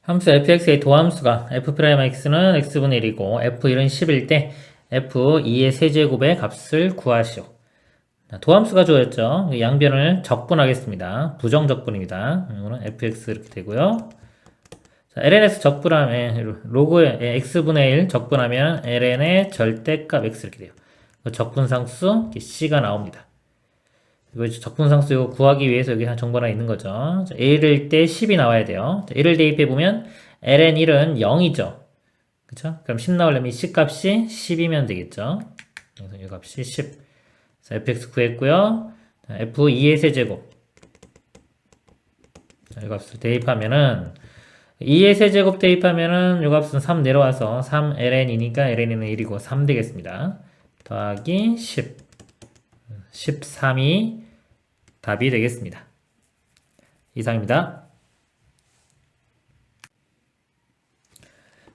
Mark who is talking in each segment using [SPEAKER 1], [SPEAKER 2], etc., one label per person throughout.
[SPEAKER 1] 함수 fx의 도함수가 f'x는 x분의 1이고 f1은 10일 때 f2의 세제곱의 값을 구하시오. 도함수가 주어졌죠. 양변을 적분하겠습니다. 부정적분입니다. 이거는 fx 이렇게 되고요. 자, lnx 적분하면 로그의 x분의 1 적분하면 ln의 절대값 x 이렇게 돼요. 적분상수 c가 나옵니다. 이거 적분상수 이거 구하기 위해서 여기 한 정보 하나 있는 거죠. 자, 1일 때 10이 나와야 돼요. 자, 1을 대입해보면 ln1은 0이죠. 그쵸? 그럼 10 나오려면 이 c값이 10이면 되겠죠. 그래서 이 값이 10. 자, fx 구했고요. 자, f2의 세제곱. 자, 이 값을 대입하면은 2의 세제곱 대입하면은 이 값은 3 내려와서 3ln이니까 ln은 1이고 3 되겠습니다. 더하기 10. 13이 답이 되겠습니다. 이상입니다.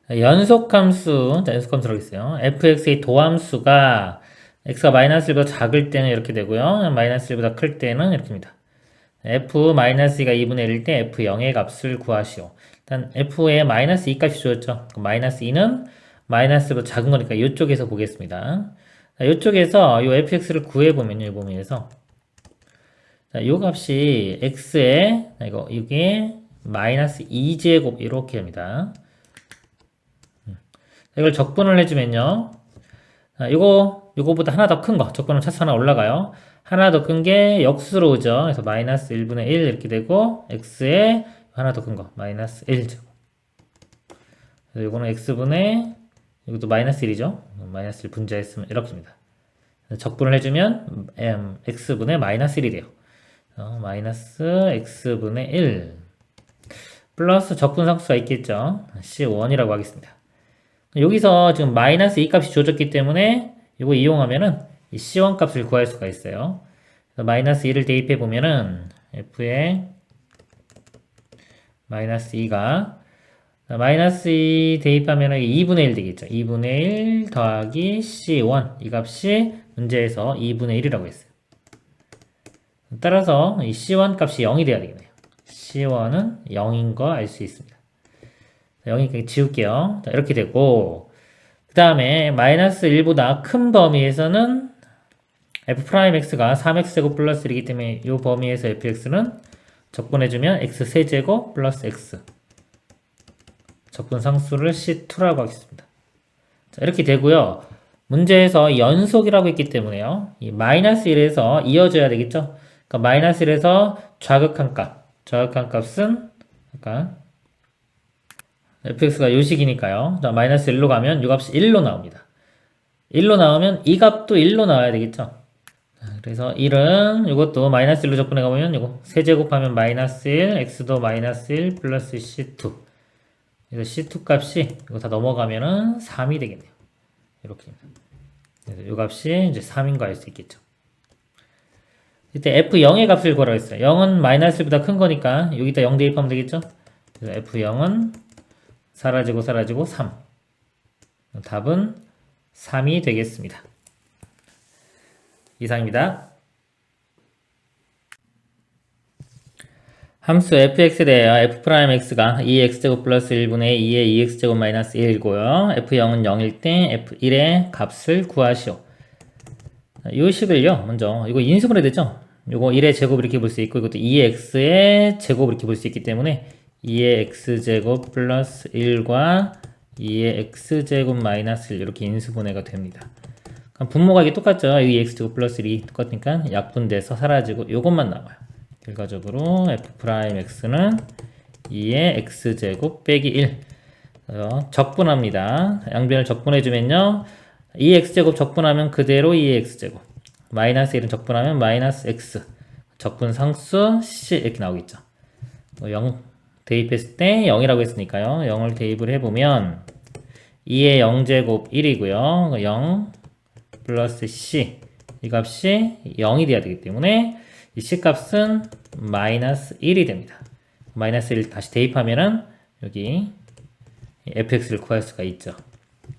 [SPEAKER 1] 연속함수, 자, 연속함수라고 있어요. fx의 도함수가 x가 마이너스 1보다 작을 때는 이렇게 되고요. 마이너스 1보다 클 때는 이렇게입니다. f-2가 2분의 1일 때 f0의 값을 구하시오. 일단 f의 마이너스 2 값이 주었죠. 마이너스 2는 마이너스 1보다 작은 거니까 이쪽에서 보겠습니다. 자, 이쪽에서 이 fx를 구해보면요, 이 범위에서. 자, 이 값이 x에, 이게 마이너스 2제곱, 이렇게 합니다. 이걸 적분을 해주면요. 자, 요거보다 하나 더 큰 거, 적분을 차수 하나 올라가요. 하나 더 큰 게 역수로 오죠. 그래서 마이너스 1분의 1 이렇게 되고, x에 하나 더 큰 거, 마이너스 1제곱. 그래서 요거는 x분의, 이것도 마이너스 1이죠. 마이너스 1 분자했으면 이렇게입니다. 적분을 해주면 x분의 마이너스 1이 돼요. 마이너스 x분의 1 플러스 적분상수가 있겠죠. C1이라고 하겠습니다. 여기서 지금 마이너스 2 값이 주어졌기 때문에 이거 이용하면은 이 C1 값을 구할 수가 있어요. 마이너스 2를 대입해 보면은 f의 마이너스 2가 마이너스 2 대입하면 2분의 1 되겠죠. 2분의 1 더하기 C1. 이 값이 문제에서 2분의 1이라고 했어요. 따라서 이 C1 값이 0이 돼야 되겠네요. C1은 0인 거 알 수 있습니다. 0이니까 지울게요. 자, 이렇게 되고, 그 다음에 마이너스 1보다 큰 범위에서는 f'x가 3x제곱 플러스 1이기 때문에 이 범위에서 fx는 적분해주면 x 세제곱 플러스 x. 적분 상수를 C2라고 하겠습니다. 자, 이렇게 되고요. 문제에서 연속이라고 했기 때문에요. 이 마이너스 1에서 이어져야 되겠죠? 그러니까 마이너스 1에서 좌극한 값은 아까 fx가 요식이니까요. 자, 마이너스 1로 가면 이 값이 1로 나옵니다. 1로 나오면 이 값도 1로 나와야 되겠죠? 자, 그래서 1은 이것도 마이너스 1로 접근해 가보면 이거 세제곱하면 마이너스 1, x도 마이너스 1 플러스 C2. 그래서 C2 값이 이거 다 넘어가면은 3이 되겠네요. 이렇게. 그래서 이 값이 이제 3인 거 알 수 있겠죠. 이때 F0의 값을 구하라고 했어요. 0은 마이너스 1보다 큰 거니까 여기다 0 대입하면 되겠죠? 그래서 F0은 사라지고 3. 답은 3이 되겠습니다. 이상입니다. 함수 fx에 대하여 f'x가 2x제곱 플러스 1분의 2의 2x제곱 마이너스 1이고요. f0은 0일 때 f1의 값을 구하시오. 이 식을요, 먼저 이거 인수분해 되죠? 이거 1의 제곱 이렇게 볼 수 있고 이것도 2x의 제곱 이렇게 볼 수 있기 때문에 2의 x제곱 플러스 1과 2의 x제곱 마이너스 1 이렇게 인수분해가 됩니다. 그럼 분모가 이게 똑같죠? 2x제곱 플러스 1이 똑같으니까 약분돼서 사라지고 이것만 남아요. 결과적으로 f'x는 2의 x제곱 빼기 1 적분합니다. 양변을 적분해주면요 2x제곱 적분하면 그대로 2x제곱 마이너스 1은 적분하면 마이너스 x 적분상수 c 이렇게 나오겠죠. 0 대입했을 때 0이라고 했으니까요 0을 대입을 해보면 2의 0제곱 1이고요 0 플러스 c 이 값이 0이 돼야 되기 때문에 이 C값은 마이너스 1이 됩니다. 마이너스 1 다시 대입하면은 여기 fx를 구할 수가 있죠.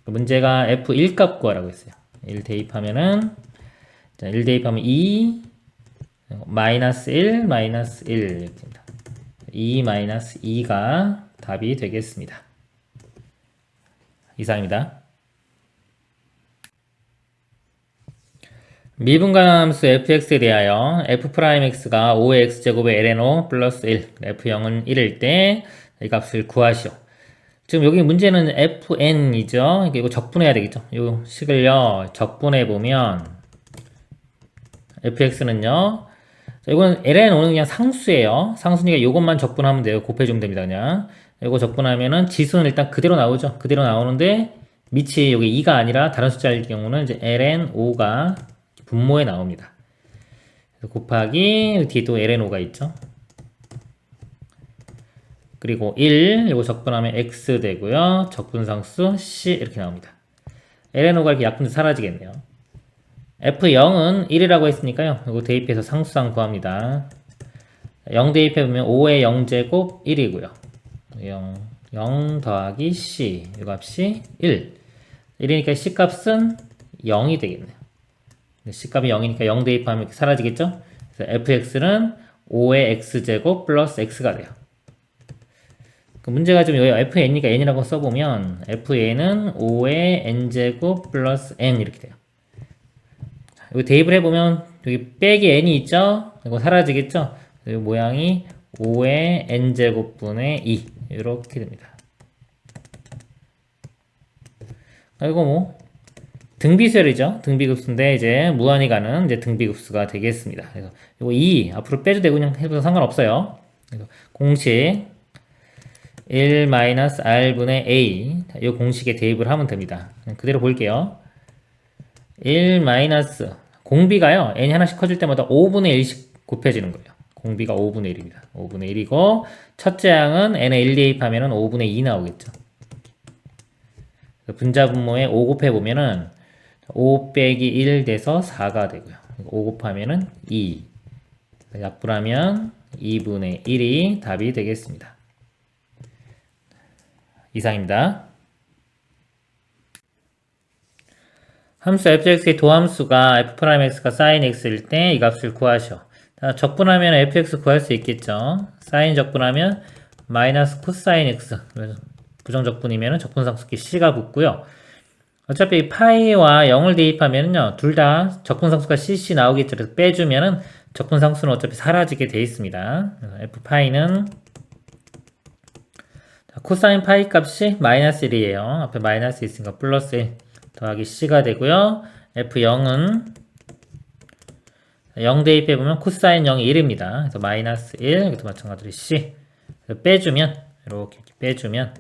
[SPEAKER 1] 문제가 f1 값 구하라고 했어요. 1 대입하면은 1 대입하면 2 마이너스 1 마이너스 1 이렇게 됩니다. 2 마이너스 2가 답이 되겠습니다. 이상입니다. 미분간함수 fx에 대하여 f'x가 5의 x제곱의 ln5 플러스 1, f0은 1일 때 이 값을 구하시오. 지금 여기 문제는 fn이죠. 이거 적분해야 되겠죠. 이 식을요 적분해 보면 fx는요, 이거는 ln5는 그냥 상수예요. 상수니까 이것만 적분하면 돼요. 곱해주면 됩니다. 그냥 이거 적분하면은 지수는 일단 그대로 나오죠. 그대로 나오는데 밑이 여기 2가 아니라 다른 숫자일 경우는 이제 ln5가 분모에 나옵니다. 곱하기 뒤에 또 ln5가 있죠. 그리고 1, 이거 적분하면 x 되고요. 적분상수 c 이렇게 나옵니다. ln5가 이렇게 약분돼 사라지겠네요. f0은 1이라고 했으니까요. 이거 대입해서 상수상 구합니다. 0 대입해보면 5의 0제곱 1이고요. 0 더하기 c, 이 값이 1. 1이니까 c 값은 0이 되겠네요. C값이 0이니까 0 대입하면 이렇게 사라지겠죠? 그래서 fx는 5의 x제곱 플러스 x가 돼요. 그 문제가 좀 여기 fn이니까 n이라고 써보면 fn은 5의 n제곱 플러스 n 이렇게 돼요. 자, 여기 대입을 해보면 여기 빼기 n이 있죠? 이거 사라지겠죠? 이 모양이 5의 n제곱분의 2 이렇게 됩니다. 이거 뭐 등비수열이죠. 등비급수인데 이제 무한히 가는 이제 등비급수가 되겠습니다. 그래서 이거 2 앞으로 빼도 되고 그냥 해도 상관없어요. 그래서 공식 1-r분의 a 이 공식에 대입을 하면 됩니다. 그대로 볼게요. 1 공비가요, n이 하나씩 커질 때마다 5분의 1씩 곱해지는 거예요. 공비가 5분의 1입니다. 5분의 1이고 첫째 항은 n에 1 대입하면 5분의 2 나오겠죠. 분자분모에 5 곱해보면은 5 빼기 1 돼서 4가 되고요. 5 곱하면은 2. 약분하면 2분의 1이 답이 되겠습니다. 이상입니다. 함수 fx의 도함수가 f'x가 sin x일 때 이 값을 구하시오. 적분하면 fx 구할 수 있겠죠. sin 적분하면 마이너스 코사인 x. 부정적분이면 적분상수기 c가 붙고요. 어차피 파이와 0을 대입하면요, 둘 다 적분상수가 cc 나오겠죠. 그래서 빼주면은 적분상수는 어차피 사라지게 되어 있습니다. f파이는 코사인 파이 값이 마이너스 1이에요. 앞에 마이너스 있으니까 플러스 1 더하기 c가 되고요. f0은 0 대입해보면 코사인 0이 1입니다. 그래서 마이너스 1, 이것도 마찬가지로 c. 빼주면, 이렇게 빼주면,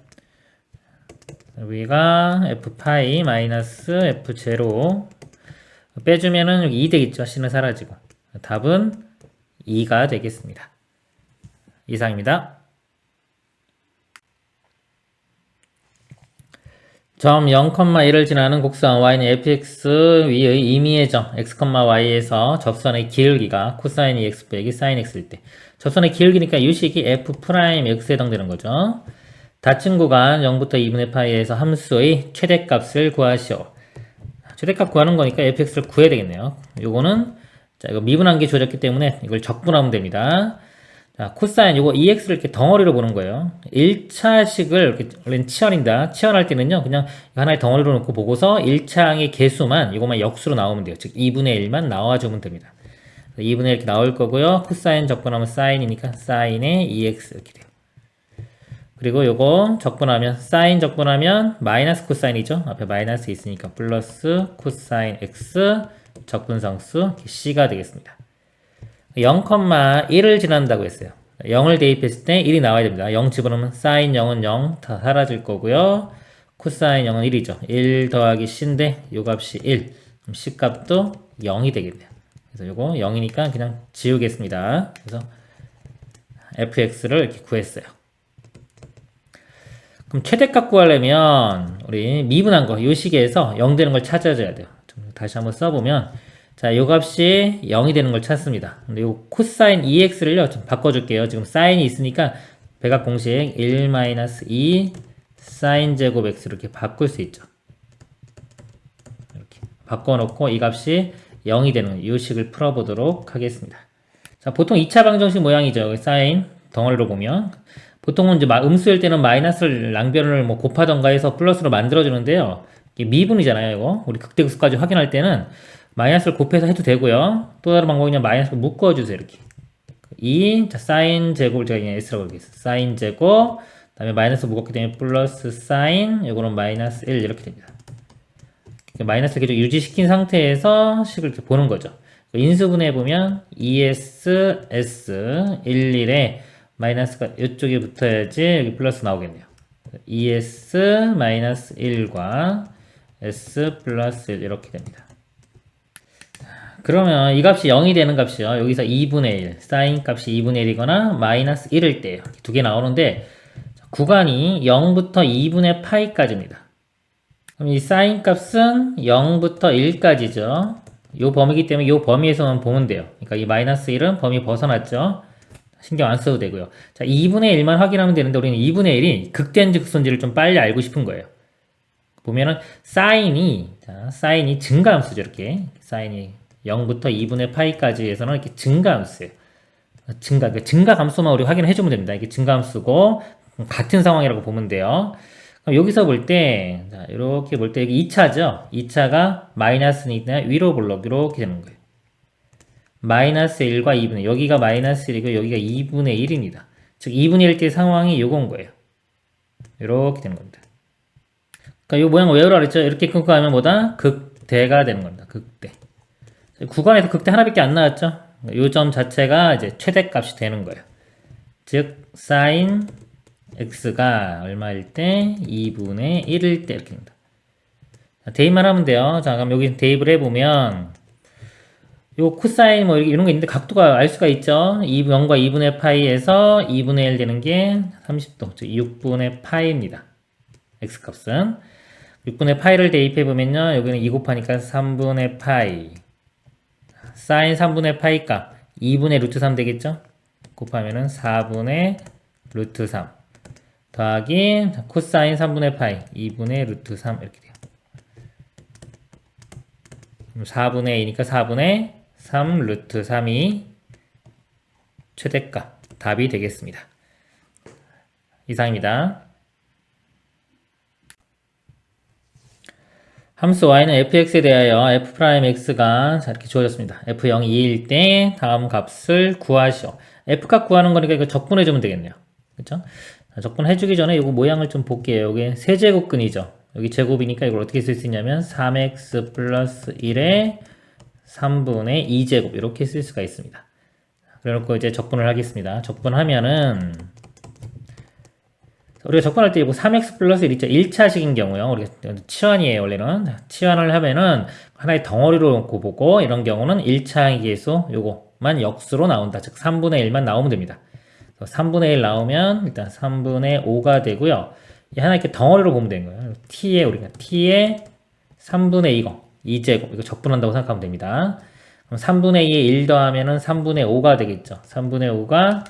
[SPEAKER 1] 여기가 f파이 마이너스 f0 빼주면은 여기 2 되겠죠. c는 사라지고. 답은 2가 되겠습니다. 이상입니다. 점 0,1을 지나는 곡선 y는 fx 위의 임의의 점 x, y에서 접선의 기울기가 코사인 2x 빼기 사인 x일 때, 접선의 기울기니까 이 식이 f'x에 해당되는 거죠. 닫힌 구간 0부터 2분의 파이에서 함수의 최대값을 구하시오. 최대값 구하는 거니까 fx를 구해야 되겠네요. 요거는, 자, 이거 미분한계 조졌기 때문에 이걸 적분하면 됩니다. 자, 코사인 요거 2x를 이렇게 덩어리로 보는 거예요. 1차식을 이렇게, 원래는 치환입니다. 치환할 때는요, 그냥 하나의 덩어리로 놓고 보고서 1차항의 개수만, 이것만 역수로 나오면 돼요. 즉, 2분의 1만 나와주면 됩니다. 2분의 1 이렇게 나올 거고요. 코사인 적분하면 사인이니까 사인의 2x 이렇게 돼요. 그리고 요거 적분하면, 사인 적분하면 마이너스 코사인이죠. 앞에 마이너스 있으니까 플러스 코사인 x 적분상수 c가 되겠습니다. 0,1을 지난다고 했어요. 0을 대입했을 때 1이 나와야 됩니다. 0 집어넣으면 사인 0은 0 다 사라질 거고요. 코사인 0은 1이죠. 1 더하기 c인데 요 값이 1. 그럼 c 값도 0이 되겠네요. 그래서 요거 0이니까 그냥 지우겠습니다. 그래서 fx를 이렇게 구했어요. 그럼 최대값 구하려면 우리 미분한 거, 요 식에서 0 되는 걸 찾아줘야 돼요. 좀 다시 한번 써보면, 자, 요 값이 0이 되는 걸 찾습니다. 근데 요 코사인 2x를요, 좀 바꿔줄게요. 지금 사인이 있으니까 백악 공식 1-2 사인 제곱 x 이렇게 바꿀 수 있죠. 이렇게 바꿔놓고 이 값이 0이 되는 이 식을 풀어보도록 하겠습니다. 자, 보통 2차 방정식 모양이죠. 사인 덩어리로 보면. 보통은 이제 음수일 때는 마이너스를 랑변을 뭐 곱하던가 해서 플러스로 만들어주는데요. 이게 미분이잖아요, 이거. 우리 극대극소까지 확인할 때는 마이너스를 곱해서 해도 되고요. 또 다른 방법은 그냥 마이너스를 묶어주세요, 이렇게. 2, 자, 사인 제곱을 제가 그냥 S라고 하겠어요. 사인 제곱, 그 다음에 마이너스 묶었기 때문에 플러스 사인, 요거는 마이너스 1 이렇게 됩니다. 마이너스를 계속 유지시킨 상태에서 식을 이렇게 보는 거죠. 인수분해 보면 ES, S, 1, 1에 마이너스가 이쪽에 붙어야지 여기 플러스 나오겠네요. ES 마이너스 1과 S 플러스 1 이렇게 됩니다. 그러면 이 값이 0이 되는 값이요. 여기서 2분의 1, 사인 값이 2분의 1이거나 마이너스 1일 때예요. 두 개 나오는데 구간이 0부터 2분의 파이까지입니다. 그럼 이 사인 값은 0부터 1까지죠. 요 범위이기 때문에 요 범위에서만 보면 돼요. 그러니까 이 마이너스 1은 범위 벗어났죠. 신경 안 써도 되고요. 자, 2분의 1만 확인하면 되는데 우리는 2분의 1이 극대인지극소인지를 좀 빨리 알고 싶은 거예요. 보면은 사인이 증가함수죠. 이렇게 사인이 0부터 2분의 파이까지 해서는 이렇게 증가함수예요. 증가함수만 우리 확인해 주면 됩니다. 이게 증가함수고 같은 상황이라고 보면 돼요. 그럼 여기서 볼 때, 자, 이렇게 볼 때 여기 2차죠. 2차가 마이너스니까 위로 볼록 이렇게 되는 거예요. 마이너스 1과 2분의 1. 여기가 마이너스 1이고 여기가 2분의 1입니다. 즉 2분의 1 때 상황이 요건 거예요. 이렇게 되는 겁니다. 그러니까 요 모양을 외우라 그랬죠. 이렇게 끊고 가면 뭐다? 극대가 되는 겁니다. 극대. 구간에서 극대 하나밖에 안 나왔죠. 요 점 자체가 이제 최대값이 되는 거예요. 즉 사인 x가 얼마일 때? 2분의 1일 때 이렇게 됩니다. 대입만 하면 돼요. 자, 그럼 여기 대입을 해보면 요 코사인 뭐 이런 거 있는데 각도가 알 수가 있죠. 0과 2분의 파이에서 2분의 1 되는 게 30도, 즉 6분의 파이입니다. x값은 6분의 파이를 대입해보면요. 여기는 2 곱하니까 3분의 파이, 사인 3분의 파이 값 2분의 루트 3 되겠죠. 곱하면은 4분의 루트 3 더하기 코사인 3분의 파이 2분의 루트 3 이렇게 돼요. 4분의 2니까 4분의 3 루트 3이 최대값 답이 되겠습니다. 이상입니다. 함수 y는 fx에 대하여 f'x가 이렇게 주어졌습니다. f0이 2일 때 다음 값을 구하시오. f값 구하는 거니까 이거 적분해주면 되겠네요. 그쵸? 적분해주기 전에 이거 모양을 좀 볼게요. 여기 세제곱근이죠. 여기 제곱이니까 이걸 어떻게 쓸 수 있냐면 3x 플러스 1에 3분의 2제곱 이렇게 쓸 수가 있습니다. 그래놓고 이제 적분을 하겠습니다. 적분하면은 우리가 적분할 때 3x 플러스 1 있죠. 1차식인 경우요. 우리가 치환이에요. 원래는. 치환을 하면은 하나의 덩어리로 놓고 보고 이런 경우는 1차 계수 요거만 역수로 나온다. 즉 3분의 1만 나오면 됩니다. 3분의 1 나오면 일단 3분의 5가 되고요. 하나 이렇게 덩어리로 보면 되는 거예요. 우리가 t에 3분의 2거 2제곱 이거 적분한다고 생각하면 됩니다. 그럼 3분의 2에 1 더하면은 3분의 5가 되겠죠. 3분의 5가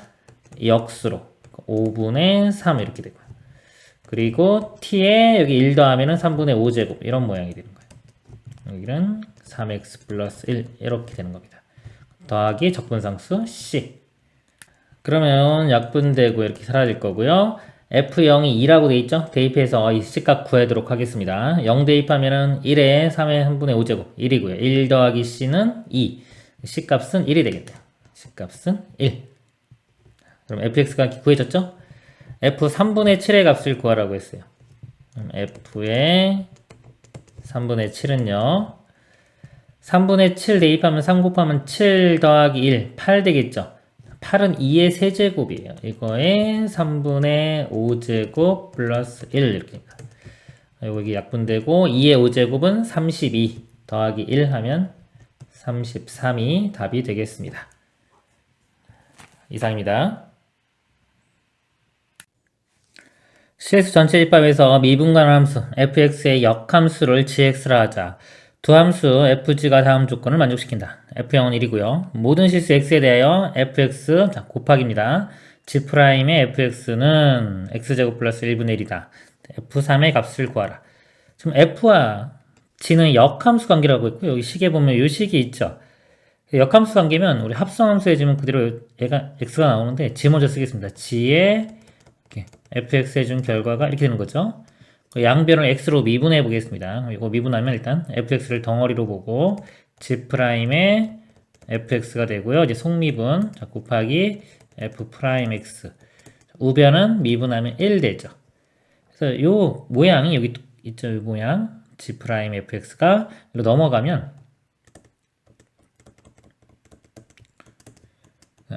[SPEAKER 1] 역수로 5분의 3 이렇게 되고요. 그리고 t에 여기 1 더하면은 3분의 5제곱 이런 모양이 되는 거예요. 여기는 3x 플러스 1 이렇게 되는 겁니다. 더하기 적분상수 c. 그러면 약분되고 이렇게 사라질 거고요. f0이 2라고 돼 있죠? 대입해서 이 c값 구하도록 하겠습니다. 0 대입하면은 1에 3의 1분의 5제곱 1이고요. 1 더하기 c는 2. c값은 1이 되겠네요. c값은 1. 그럼 fx가 구해졌죠? f 3분의 7의 값을 구하라고 했어요. f의 3분의 7은요. 3분의 7 대입하면 3 곱하면 7 더하기 1, 8 되겠죠? 8은 2의 세제곱이에요. 이거에 3분의 5제곱 플러스 1 이렇게. 여기 약분되고 2의 5제곱은 32 더하기 1 하면 33이 답이 되겠습니다. 이상입니다. 실수 전체 집합에서 미분간 함수 fx의 역함수를 gx라 하자. 두 함수 fg가 다음 조건을 만족시킨다. f0은 1이고요. 모든 실수 x에 대하여 fx 곱하기입니다. g'의 fx는 x제곱 플러스 1분의 1이다. f3의 값을 구하라. 지금 f와 g는 역함수 관계라고 있고 여기 식에 보면 이 식이 있죠. 역함수 관계면 우리 합성함수 해주면 그대로 얘가 x가 나오는데 g 먼저 쓰겠습니다. g의 fx 해준 결과가 이렇게 되는 거죠. 그 양변을 x로 미분해 보겠습니다. 이거 미분하면 일단 fx를 덩어리로 보고 g'의 fx가 되고요. 이제 속미분 자, 곱하기 f'x 우변은 미분하면 1 되죠. 그래서 요 모양이 여기 있죠. 이 모양 g'fx가 이로 넘어가면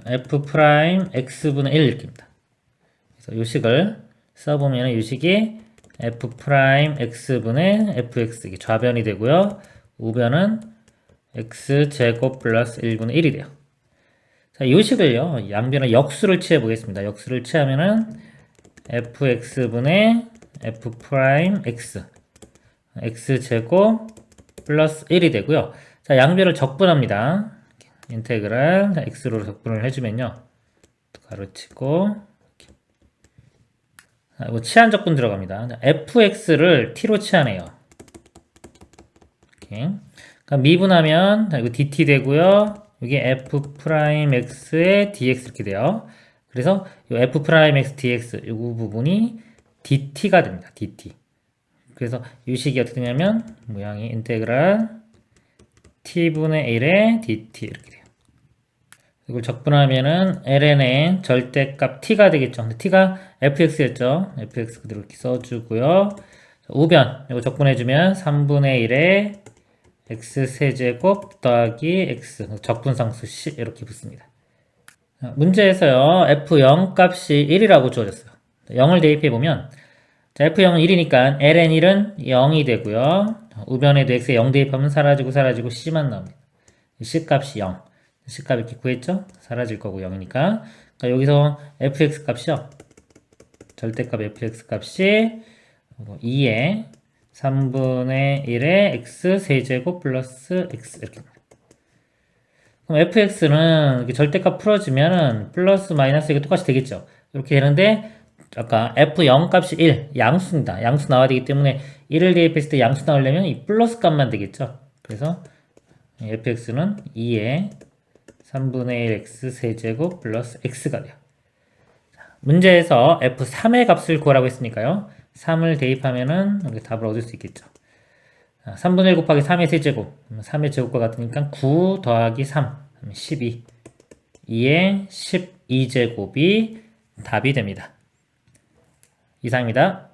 [SPEAKER 1] f'x분의 1 이렇게입니다. 그래서 요 식을 써보면 요 식이 f'x분의 fx 이게 좌변이 되고요. 우변은 x제곱 플러스 1분의 1이 돼요. 자, 이 식을요, 양변의 역수를 취해 보겠습니다. 역수를 취하면은 fx분의 f'x x제곱 플러스 1이 되고요. 자, 양변을 적분합니다. 인테그랄 x로 적분을 해주면요. 가로치고 이거 치한 적분 들어갑니다. fx를 t로 치하네요. 이렇게. 그러니까 미분하면 이거 dt 되고요. 이게 f'x의 dx 이렇게 돼요. 그래서 이 f'x dx 이 부분이 dt가 됩니다. dt. 그래서 이 식이 어떻게 되냐면 모양이 인테그랄 t분의 1의 dt 이렇게 돼요. 이걸 적분하면은 ln의 절대값 t가 되겠죠. 근데 t가 fx였죠. fx 그대로 이렇게 써주고요. 우변 이거 적분해주면 3분의 1의 x세제곱 더하기 x 적분상수 c 이렇게 붙습니다. 문제에서요 f0 값이 1이라고 주어졌어요. 0을 대입해보면 f0은 1이니까 ln1은 0이 되고요. 우변에도 x에 0 대입하면 사라지고 c만 나옵니다. c 값이 0. c 값 이렇게 구했죠? 사라질 거고 0이니까. 그러니까 여기서 fx 값이요. 절대값 fx 값이 2에 3분의 1의 x 세제곱 플러스 x 이렇게. 그럼 fx는 이렇게 절대값 풀어주면은 플러스 마이너스 이게 똑같이 되겠죠? 이렇게 되는데 아까 f0 값이 1 양수입니다. 양수 나와야 되기 때문에 1을 대입했을 때 양수 나오려면 이 플러스 값만 되겠죠? 그래서 fx는 2에 3분의 1 x 세제곱 플러스 x가 돼요. 문제에서 f3의 값을 구하라고 했으니까요. 3을 대입하면은 여기 답을 얻을 수 있겠죠. 3분의 1 곱하기 3의 세제곱 3의 제곱과 같으니까 9 더하기 3 12 2의 12제곱이 답이 됩니다. 이상입니다.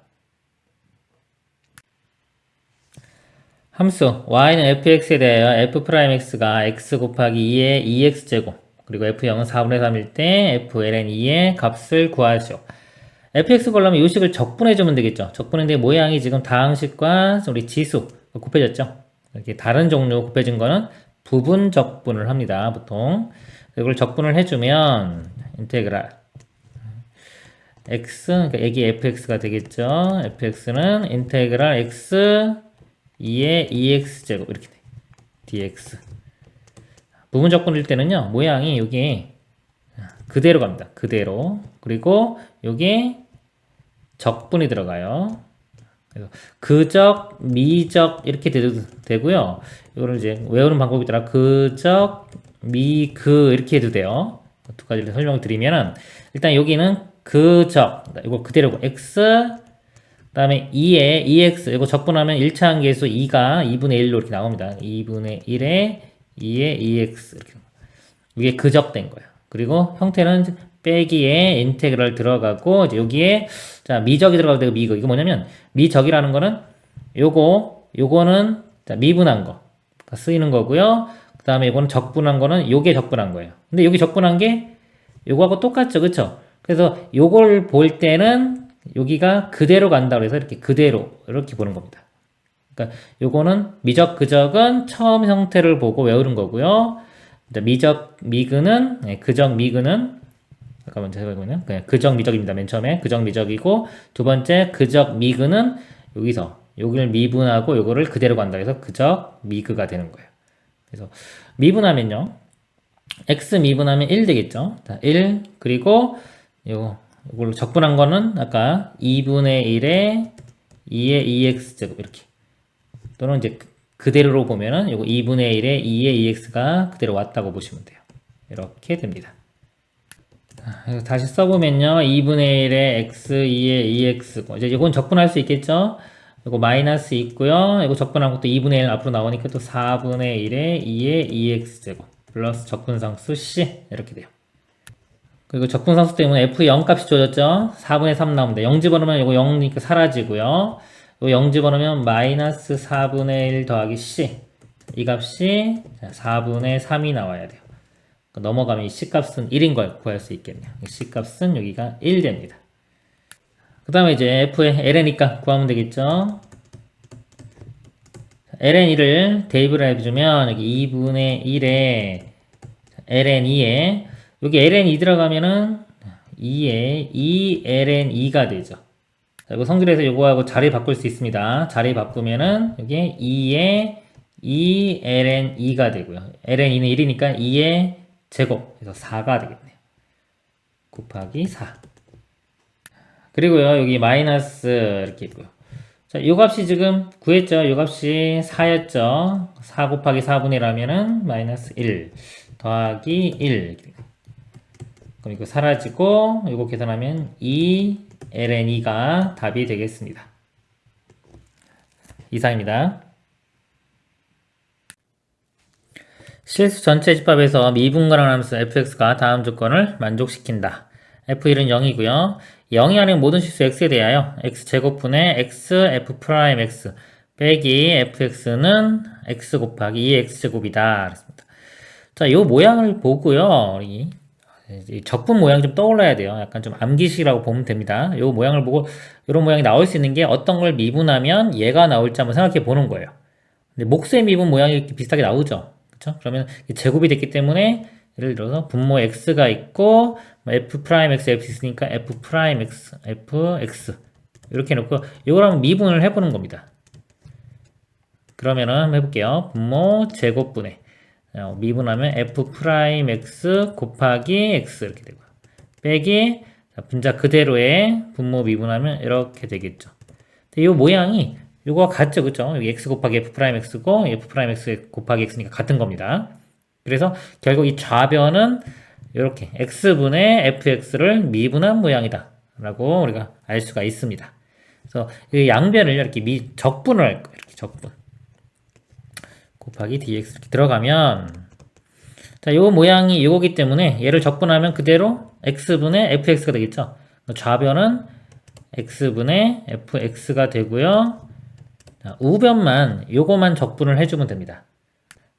[SPEAKER 1] 함수 y는 fx에 대하여 f'x가 x 곱하기 2의 2x제곱 그리고 f0은 4분의 3일 때 fln2의 값을 구하시오. fx 구하려면 이 식을 적분해주면 되겠죠. 적분인데 모양이 지금 다항식과 우리 지수 곱해졌죠. 이렇게 다른 종류 곱해진 거는 부분 적분을 합니다. 보통 이걸 적분을 해주면 인테그랄 x 그러니까 여기 fx가 되겠죠. fx는 인테그랄 x 2의 2x제곱 이렇게 돼. dx 부분 적분일 때는요 모양이 여기 그대로 갑니다. 그대로. 그리고 여기 적분이 들어가요. 그래서 그적, 미적 이렇게 되고요. 이거를 이제 외우는 방법이 있더라. 그적, 미, 그 이렇게 해도 돼요. 두 가지를 설명을 드리면은 일단 여기는 그적 이거 그대로고 x 그다음에 2에 2x 이거 적분하면 1차 함계수 2가 2분의 1로 이렇게 나옵니다. 2분의 1에 2에 2x 이렇게 이게 그적된 거예요. 그리고 형태는 빼기에 인테그랄 들어가고 이제 여기에 자 미적이 들어가도 되고 미거 이거 뭐냐면 미적이라는 거는 요거는 자 미분한 거 쓰이는 거고요. 그 다음에 이거는 적분한 거는 요게 적분한 거예요. 근데 여기 적분한 게 요거하고 똑같죠, 그쵸? 그래서 요걸 볼 때는 여기가 그대로 간다고 해서 이렇게 그대로 이렇게 보는 겁니다. 그러니까 요거는 미적 그적은 처음 형태를 보고 외우는 거고요. 미적 미근은 그적 미근은 잠깐만 제가 해보면 그냥 그적 미적입니다. 맨 처음에 그적 미적이고 두 번째 그적 미근은 여기서 여기를 미분하고 요거를 그대로 간다 해서 그적 미그가 되는 거예요. 그래서 미분하면요 x 미분하면 1 되겠죠. 자, 1 그리고 요걸로 적분한 거는 아까 2분의 1에 2의 2x제곱 이렇게 또는 이제 그대로로 보면은 요거 2분의 1에 2의 2x가 그대로 왔다고 보시면 돼요. 이렇게 됩니다. 다시 써보면요. 2분의 1에 x, 2에 2x. 이제 이건 적분할 수 있겠죠? 이거 마이너스 있고요. 이거 적분한 것도 2분의 1 앞으로 나오니까 또 4분의 1에 2에 2x제곱. 플러스 적분상수 c. 이렇게 돼요. 그리고 적분상수 때문에 f 0 값이 줘졌죠? 4분의 3 나옵니다. 0 집어넣으면 이거 0이니까 사라지고요. 이거 0 집어넣으면 마이너스 4분의 1 더하기 c. 이 값이 4분의 3이 나와야 돼요. 넘어가면 이 C값은 1인 걸 구할 수 있겠네요. C값은 여기가 1 됩니다. 그 다음에 이제 F의 ln이니까 구하면 되겠죠. ln2를 대입을 해주면 여기 2분의 1에 ln2에 여기 ln2 들어가면은 2에 2ln2가 되죠. 자, 이거 성질에서 이거하고 자리 바꿀 수 있습니다. 자리 바꾸면은 여기 2에 2ln2가 되고요. ln2는 1이니까 2에 제곱, 그래서 4가 되겠네요. 곱하기 4. 그리고요, 여기 마이너스 이렇게 있고요. 자, 요 값이 지금 구했죠? 요 값이 4였죠? 4 곱하기 4분의 1하면은 마이너스 1 더하기 1. 그럼 이거 사라지고, 이거 계산하면 2ln2가 답이 되겠습니다. 이상입니다. 실수 전체 집합에서 미분간을 하면서 fx가 다음 조건을 만족시킨다. f1은 0이고요. 0이 아닌 모든 실수 x에 대하여 x제곱분의 x f'x 빼기 fx는 x 곱하기 2x제곱이다. 그렇습니다. 자, 요 모양을 보고요. 우리 적분 모양이 좀 떠올라야 돼요. 약간 좀 암기식이라고 보면 됩니다. 요 모양을 보고 이런 모양이 나올 수 있는 게 어떤 걸 미분하면 얘가 나올지 한번 생각해 보는 거예요. 근데 목수의 미분 모양이 이렇게 비슷하게 나오죠. 그렇죠? 그러면 제곱이 됐기 때문에 예를 들어서 분모 x가 있고 f'x, f 있으니까 f'x, fx 이렇게 해놓고 이걸 한번 미분을 해보는 겁니다. 그러면은 한번 해볼게요. 분모 제곱분의 미분하면 f'x 곱하기 x 이렇게 되고요. 빼기 분자 그대로의 분모 미분하면 이렇게 되겠죠. 이 모양이 요거 같죠, 그쵸? 여기 x 곱하기 f'x고 f'x 곱하기 x니까 같은 겁니다. 그래서 결국 이 좌변은 이렇게 x분의 fx를 미분한 모양이다 라고 우리가 알 수가 있습니다. 그래서 이 양변을 이렇게 적분을 할 거예요. 이렇게 적분 곱하기 dx 이렇게 들어가면 자, 요 모양이 요거기 때문에 얘를 적분하면 그대로 x분의 fx가 되겠죠. 좌변은 x분의 fx가 되고요. 자, 우변만 요거만 적분을 해주면 됩니다.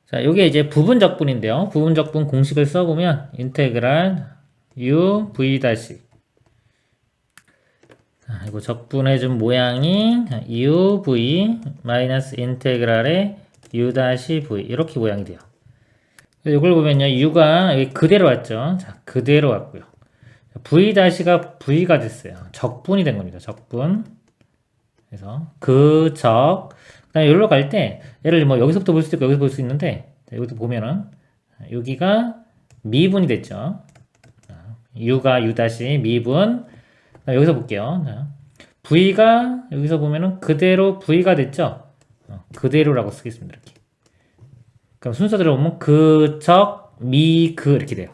[SPEAKER 1] 자, 요게 이제 부분적분인데요. 부분적분 공식을 써보면 인테그랄 u v 다시 이거 적분해준 모양이 u v 마이너스 인테그랄의 u 다시 v 이렇게 모양이 돼요. 이걸 보면요, u가 여기 그대로 왔죠. 자, 그대로 왔고요. v 다시가 v가 됐어요. 적분이 된 겁니다. 적분. 그래서 그다음에 여기로 갈 때 얘를 뭐 여기서부터 볼 수도 있고 여기서 볼 수 있는데 자, 여기도 보면은 여기가 미분이 됐죠. u가 u 다시 미분. 여기서 볼게요. 자, v가 여기서 보면은 그대로 v가 됐죠. 그대로라고 쓰겠습니다. 이렇게. 그럼 순서대로 보면 그적 미그 이렇게 돼요.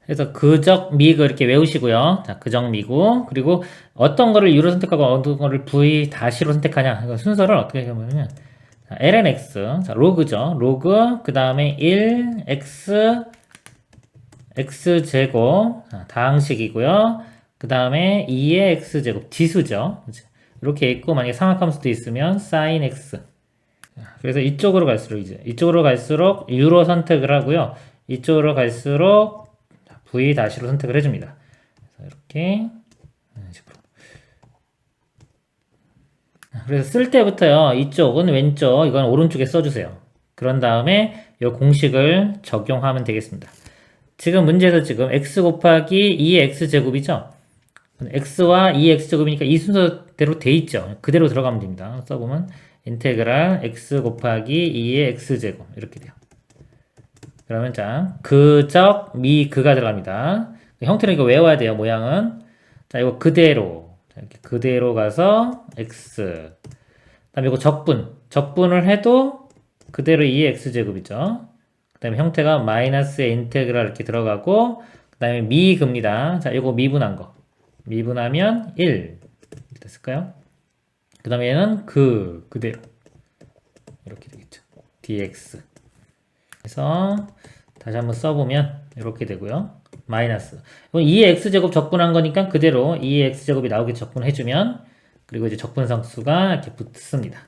[SPEAKER 1] 그래서 그적 미그 이렇게 외우시고요. 자, 그적 미구. 그리고 어떤 거를 u로 선택하고 어떤 거를 v 다시로 선택하냐. 순서를 어떻게 하냐면 lnx. 자, 로그죠. 로그. 그 다음에 1 x x제곱. 다항식이고요. 그 다음에 2의 x제곱. 지수죠. 이렇게 있고 만약에 상악함수도 있으면 sin x. 그래서 이쪽으로 갈수록 u로 선택을 하고요. 이쪽으로 갈수록 v 다시로 선택을 해줍니다. 그래서 이렇게 이런 식으로. 그래서 쓸 때부터요. 이쪽은 왼쪽, 이건 오른쪽에 써주세요. 그런 다음에 이 공식을 적용하면 되겠습니다. 지금 문제에서 지금 x 곱하기 2의 x제곱이죠. x와 2의 x제곱이니까 이 순서대로 돼 있죠. 그대로 들어가면 됩니다. 써보면 인테그랄 x 곱하기 2의 x제곱 이렇게 돼요. 그러면 자, 그적 미그가 들어갑니다. 형태는 이거 외워야 돼요. 모양은. 자, 이거 그대로. 자, 이렇게 그대로 가서 x. 그다음에 이거 적분을 해도 그대로 2의 x제곱이죠. 그다음에 형태가 마이너스의 인테그랄 이렇게 들어가고 그 다음에 미급니다. 자, 이거 미분한 거. 미분하면 1. 됐을까요? 그 다음에 얘는 그대로. 이렇게 되겠죠. dx. 그래서 다시 한번 써보면 이렇게 되고요. 마이너스. 이건 2의 x제곱 적분한 거니까 그대로 2의 x제곱이 나오게 적분해주면 그리고 이제 적분상수가 이렇게 붙습니다.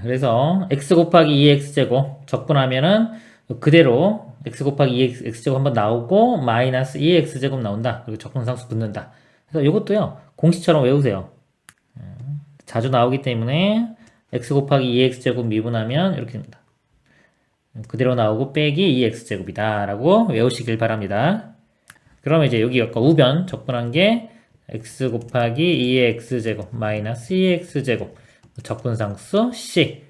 [SPEAKER 1] 그래서 x 곱하기 2의 x제곱 적분하면은 그대로 x 곱하기 2의 x제곱 한번 나오고 마이너스 2의 x제곱 나온다. 그리고 적분상수 붙는다. 그래서 이것도요. 공식처럼 외우세요. 자주 나오기 때문에 x 곱하기 2의 x제곱 미분하면 이렇게 됩니다. 그대로 나오고 빼기 2x제곱이다 라고 외우시길 바랍니다. 그러면 이제 여기 아까 우변 적분한 게 x 곱하기 2의 x제곱 마이너스 2x제곱 적분상수 c.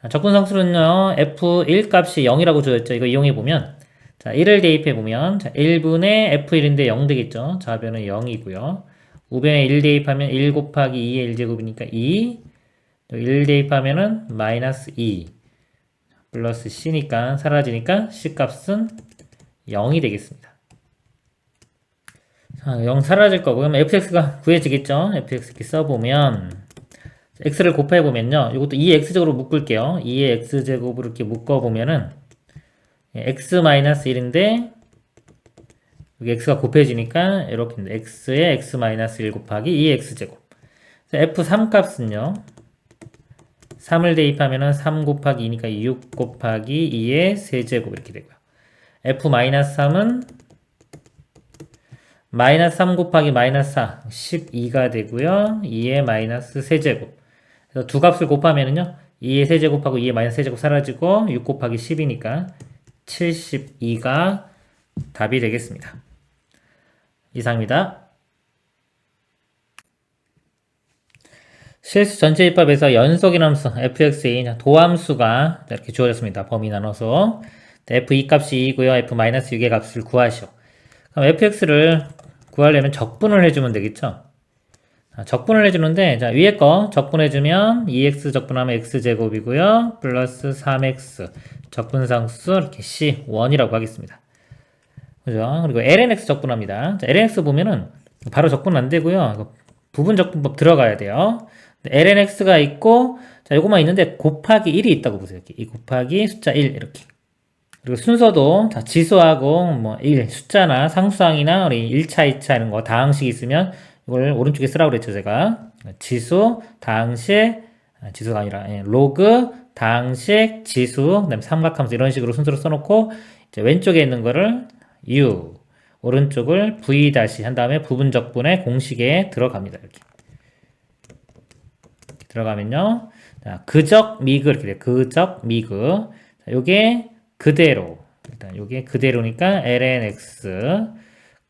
[SPEAKER 1] 적분상수는요 f1 값이 0이라고 주어졌죠. 이거 이용해보면 자 1을 대입해보면 자 1분의 f1인데 0 되겠죠. 좌변은 0이고요. 우변에 1 대입하면 1 곱하기 2의 1제곱이니까 2. 1 대입하면은 마이너스 2 플러스 c니까 사라지니까 c 값은 0이 되겠습니다. 자, 0 사라질 거고 그럼 fx가 구해지겠죠. fx 이렇게 써보면 x를 곱해보면요. 이것도 2x제곱으로 묶을게요. 2의 x제곱으로 이렇게 묶어보면은 x-1인데 여기 x가 곱해지니까 이렇게 x에 x-1 곱하기 2의 x제곱. f3 값은요. 3을 대입하면은 3 곱하기 2니까 6 곱하기 2의 세제곱 이렇게 되고요. f-3은 마이너스 3 곱하기 마이너스 4, 12가 되고요. 2의 마이너스 세제곱. 그래서 두 값을 곱하면은요. 2의 세제곱하고 2의 마이너스 세제곱 사라지고 6 곱하기 10이니까 72가 답이 되겠습니다. 이상입니다. 실수 전체 입법에서 연속인 함수 fx의 도함수가 이렇게 주어졌습니다. 범위 나눠서 f2 값이 2고요. f-6의 값을 구하시오. 그럼 fx를 구하려면 적분을 해주면 되겠죠. 적분을 해주는데 자, 위에 거 적분해주면 2x 적분하면 x제곱이고요. 플러스 3x 적분상수 이렇게 c1이라고 하겠습니다. 그죠? 그리고 lnx 적분합니다. 자, lnx 보면은 바로 적분 안 되고요. 부분 적분법 들어가야 돼요. lnx가 있고 자, 요거만 있는데 곱하기 1이 있다고 보세요. 이렇게. 이 곱하기 숫자 1 이렇게. 그리고 순서도 자, 지수하고 뭐 1, 숫자나 상수항이나 우리 1차, 2차 이런 거 다항식 있으면 이걸 오른쪽에 쓰라고 그랬죠, 제가. 지수, 다항식, 지수가 아니라 로그, 다항식, 지수, 그다음에 삼각함수 이런 식으로 순서로 써놓고 이제 왼쪽에 있는 거를 u, 오른쪽을 v 다시 한 다음에 부분적분의 공식에 들어갑니다. 이렇게 들어가면요. 자, 그적 미그 이렇게 돼요. 그적 미그. 자, 요게 그대로. 일단 요게 그대로니까 lnx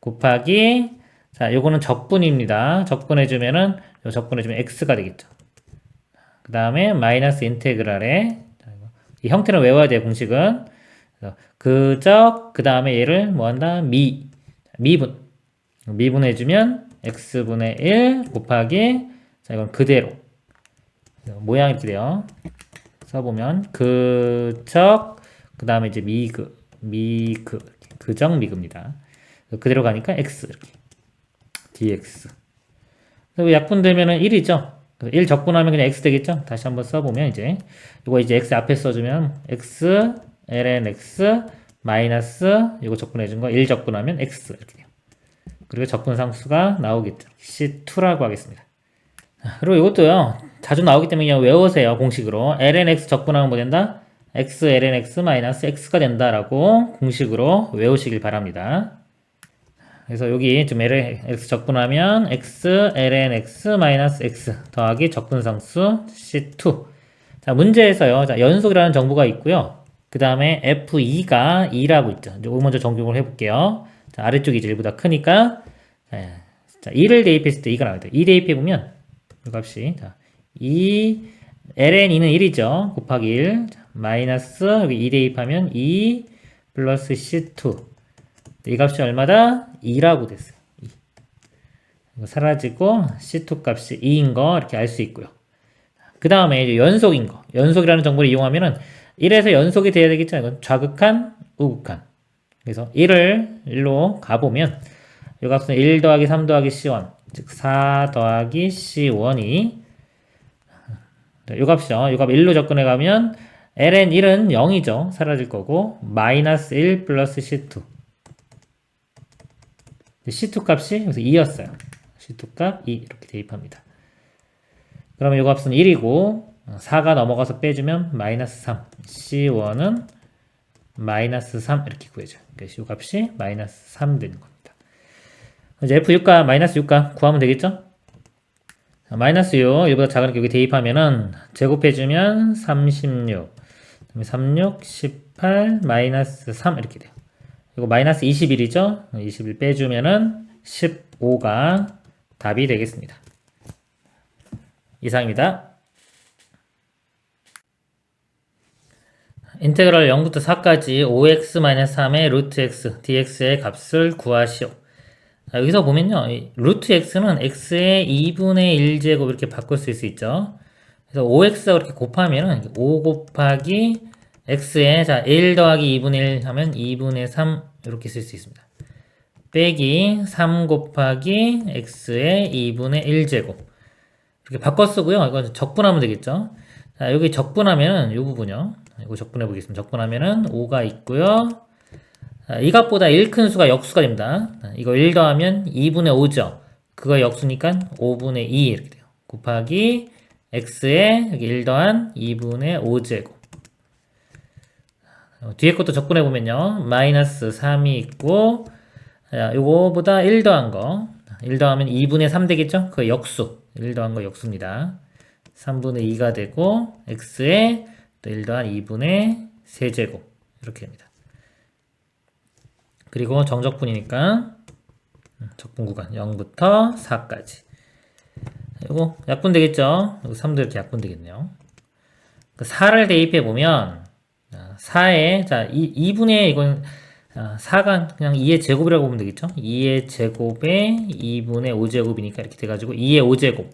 [SPEAKER 1] 곱하기 자, 요거는 적분입니다. 적분해주면은 요 적분해주면 x가 되겠죠. 그 다음에 마이너스 인테그랄에 이 형태는 외워야 돼요. 공식은 그적 그 다음에 얘를 뭐한다 미분 미분해주면 x분의 1 곱하기 자 이건 그대로 모양이 이렇게 돼요. 써보면 그적 그 다음에 이제 미그 그적 미그입니다. 그대로 가니까 x 이렇게 dx 그리고 약분되면은 1이죠. 1 적분하면 그냥 x 되겠죠. 다시 한번 써보면 이제 이거 이제 x 앞에 써주면 x ln x 마이너스 이거 적분해준 거 1 적분하면 x 이렇게 돼요. 그리고 적분상수가 나오겠죠. C2라고 하겠습니다. 그리고 이것도요 자주 나오기 때문에 그냥 외우세요. 공식으로 ln x 적분하면 뭐 된다? x ln x 마이너스 x가 된다라고 공식으로 외우시길 바랍니다. 그래서 여기 좀 lx 적분하면 x ln x 마이너스 x 더하기 적분상수 C2. 자 문제에서요 자 연속이라는 정보가 있고요. 그 다음에 f2가 2라고 있죠. 이제 먼저 적용을 해볼게요. 자, 아래쪽이 이제 1보다 크니까 자 2를 대입했을 때 2가 나와요. 2 대입해보면 이 값이 자 2 ln2는 1이죠. 곱하기 1 자, 마이너스 여기 2 대입하면 2 플러스 C2 이 값이 얼마다? 2라고 됐어요. 2. 이거 사라지고 C2 값이 2인 거 이렇게 알 수 있고요. 그 다음에 이제 연속인 거. 연속이라는 정보를 이용하면은 1에서 연속이 돼야 되겠죠. 이건 좌극한, 우극한. 그래서 1을 1로 가보면 이 값은 1 더하기 3 더하기 C1, 즉 4 더하기 C1이 이 값이죠. 이 값 1로 접근해 가면 ln 1은 0이죠. 사라질 거고 마이너스 1 플러스 C2 C2 값이 여기서 2였어요. C2 값 2 이렇게 대입합니다. 그러면 이 값은 1이고 4가 넘어가서 빼주면 마이너스 3 C1은 마이너스 3 이렇게 구해줘요. 그래서 이 값이 마이너스 3 되는 겁니다. 이제 F6과 마이너스 6과 구하면 되겠죠? 마이너스 6, 1보다 작으니까 여기 대입하면은 제곱해주면 36, 36, 18, 마이너스 3 이렇게 돼요. 이거 마이너스 21이죠? 21 빼주면은 15가 답이 되겠습니다. 이상입니다. 인테그럴 0부터 4까지 5x-3의 루트 x, dx의 값을 구하시오. 여기서 보면요, 루트 x는 x의 2분의 1제곱 이렇게 바꿀 수 있죠. 그래서 5x하고 이렇게 곱하면은 5 곱하기 x에 자 1 더하기 2분의 1 하면 2분의 3 이렇게 쓸 수 있습니다. 빼기 3 곱하기 x의 2분의 1제곱 이렇게 바꿔 쓰고요. 이건 적분하면 되겠죠. 자, 여기 적분하면은 이 부분요. 이거 적분해 보겠습니다. 적분하면은 5가 있고요. 이 값보다 1 큰 수가 역수가 됩니다. 이거 1 더하면 2분의 5죠. 그거 역수니까 5분의 2 이렇게 돼요. 곱하기 x에 여기 1 더한 2분의 5제곱. 뒤에 것도 적분해 보면요. 마이너스 3이 있고 요거보다 1 더한 거 1 더하면 2분의 3 되겠죠? 그 역수. 1 더한 거 역수입니다. 3분의 2가 되고 x에 또 1 더한 2분의 세제곱 이렇게 됩니다. 그리고 정적분이니까 적분 구간 0부터 4까지 이거 약분 되겠죠? 이거 3도 이렇게 약분 되겠네요. 4를 대입해 보면 4에 자 2분의 이건 4가 그냥 2의 제곱이라고 보면 되겠죠? 2의 제곱에 2분의 5제곱이니까 이렇게 돼가지고 2의 5제곱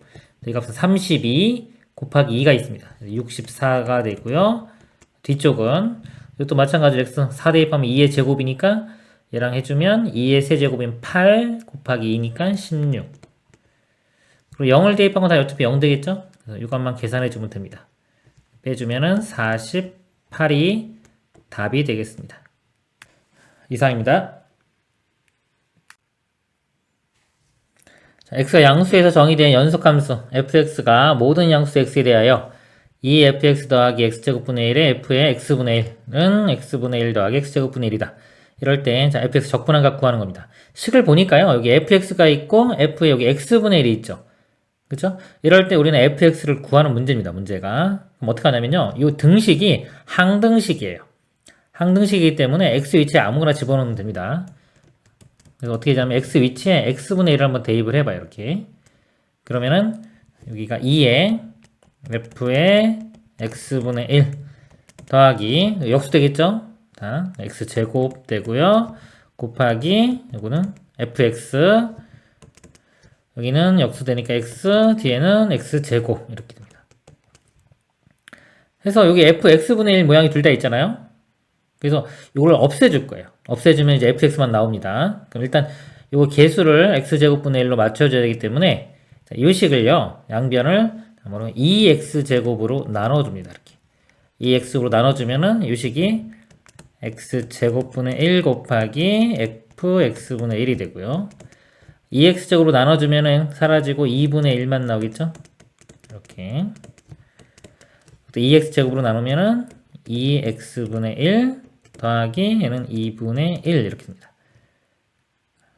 [SPEAKER 1] 이 값은 32 곱하기 2가 있습니다. 64가 되고요. 뒤쪽은 이것도 마찬가지로 x 4 대입하면 2의 제곱이니까 얘랑 해주면 2의 세제곱이면 8 곱하기 2니까 16 그리고 0을 대입한 건 다 어차피 0 되겠죠? 그래서 이것만 계산해주면 됩니다. 빼주면은 48이 답이 되겠습니다. 이상입니다. 자, x가 양수에서 정의된 연속함수 fx가 모든 양수 x에 대하여 2fx 더하기 x제곱분의 1의 f의 x분의 1은 x분의 1 더하기 x제곱분의 1이다. 이럴 때 자, fx 적분한 값 구하는 겁니다. 식을 보니까요. 여기 fx가 있고 f에 여기 x분의 1이 있죠. 그렇죠? 이럴 때 우리는 fx를 구하는 문제입니다. 문제가. 그럼 어떻게 하냐면요. 이 등식이 항등식이에요. 항등식이기 때문에 x 위치에 아무거나 집어넣으면 됩니다. 그래서 어떻게 하냐면 x 위치에 x분의 1을 한번 대입을 해봐요. 이렇게. 그러면은 여기가 2에 f의 x분의 1 더하기 역수 되겠죠? 자, x제곱 되고요. 곱하기 이거는 fx 여기는 역수되니까 x 뒤에는 x제곱 이렇게 됩니다. 그래서 여기 fx분의 1 모양이 둘 다 있잖아요. 그래서 이걸 없애줄 거예요. 없애주면 이제 fx만 나옵니다. 그럼 일단 이거 개수를 x제곱분의 1로 맞춰줘야 되기 때문에 이 식을요. 양변을 2x제곱으로 나눠줍니다. 이렇게 2x로 나눠주면은 이 식이 x제곱분의 1 곱하기 fx분의 1이 되고요. 2x제곱으로 나눠주면은 사라지고 2분의 1만 나오겠죠? 이렇게. 또 2x제곱으로 나누면은 2x분의 1 더하기 얘는 2분의 1 이렇게 됩니다.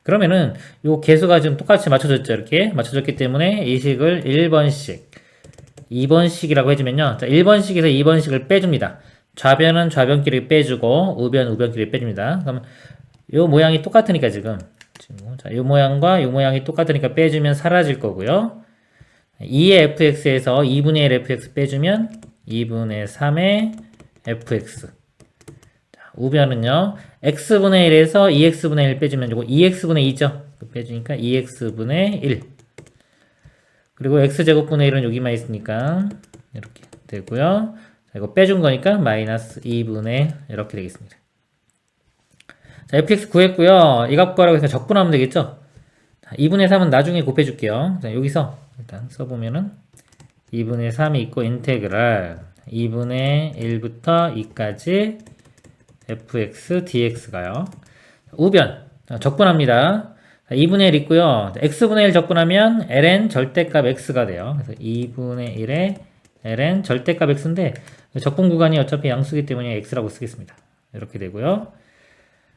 [SPEAKER 1] 그러면은 요 개수가 지금 똑같이 맞춰졌죠? 이렇게 맞춰졌기 때문에 이 식을 1번씩, 2번씩이라고 해주면요. 자, 1번씩에서 2번씩을 빼줍니다. 좌변은 좌변끼리 빼주고 우변 우변끼리 빼줍니다. 그러면 요 모양이 똑같으니까 지금 자, 요 모양과 요 모양이 똑같으니까 빼주면 사라질 거고요. 2의 fx에서 2분의 1 fx 빼주면 2분의 3의 fx. 자, 우변은요. x분의 1에서 2x분의 1 빼주면 요거 2x분의 2죠. 빼주니까 2x분의 1. 그리고 x제곱분의 1은 여기만 있으니까 이렇게 되고요. 자, 이거 빼준 거니까 마이너스 2분의 이렇게 되겠습니다. 자, fx 구했고요. 이 값 구하라고 해서 적분하면 되겠죠? 자, 2분의 3은 나중에 곱해줄게요. 자, 여기서 일단 써보면은 2분의 3이 있고 인테그랄 2분의 1부터 2까지 fx dx가요. 우변 적분합니다. 2분의 1 있고요. x분의 1 적분하면 ln 절대값 x가 돼요. 그래서 2분의 1에 ln 절대값 x인데 적분 구간이 어차피 양수기 때문에 x라고 쓰겠습니다. 이렇게 되고요.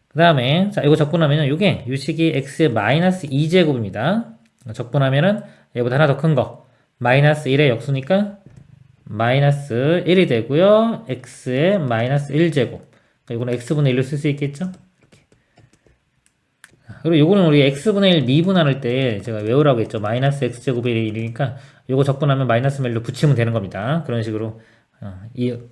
[SPEAKER 1] 그 다음에 자 이거 적분하면은 이게 유식이 x의 마이너스 2제곱입니다. 적분하면은 얘보다 하나 더 큰 거 마이너스 1의 역수니까 마이너스 1이 되고요. x의 마이너스 1제곱 이거는 x분의 1로 쓸 수 있겠죠? 그리고 요거는 우리 x분의 1 미분할 때 제가 외우라고 했죠. 마이너스 x제곱의 1이니까 요거 적분하면 마이너스 1로 붙이면 되는 겁니다. 그런 식으로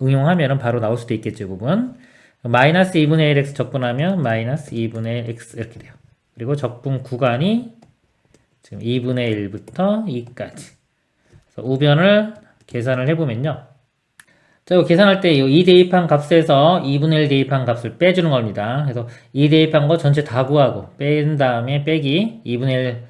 [SPEAKER 1] 응용하면 바로 나올 수도 있겠죠. 이 부분. 마이너스 2분의 1x 적분하면 마이너스 2분의 x 이렇게 돼요. 그리고 적분 구간이 지금 2분의 1부터 2까지. 그래서 우변을 계산을 해보면요. 자, 이거 계산할 때 이 대입한 값에서 2분의 1 대입한 값을 빼주는 겁니다. 그래서 2 대입한 거 전체 다 구하고 뺀 다음에 빼기 2분의 1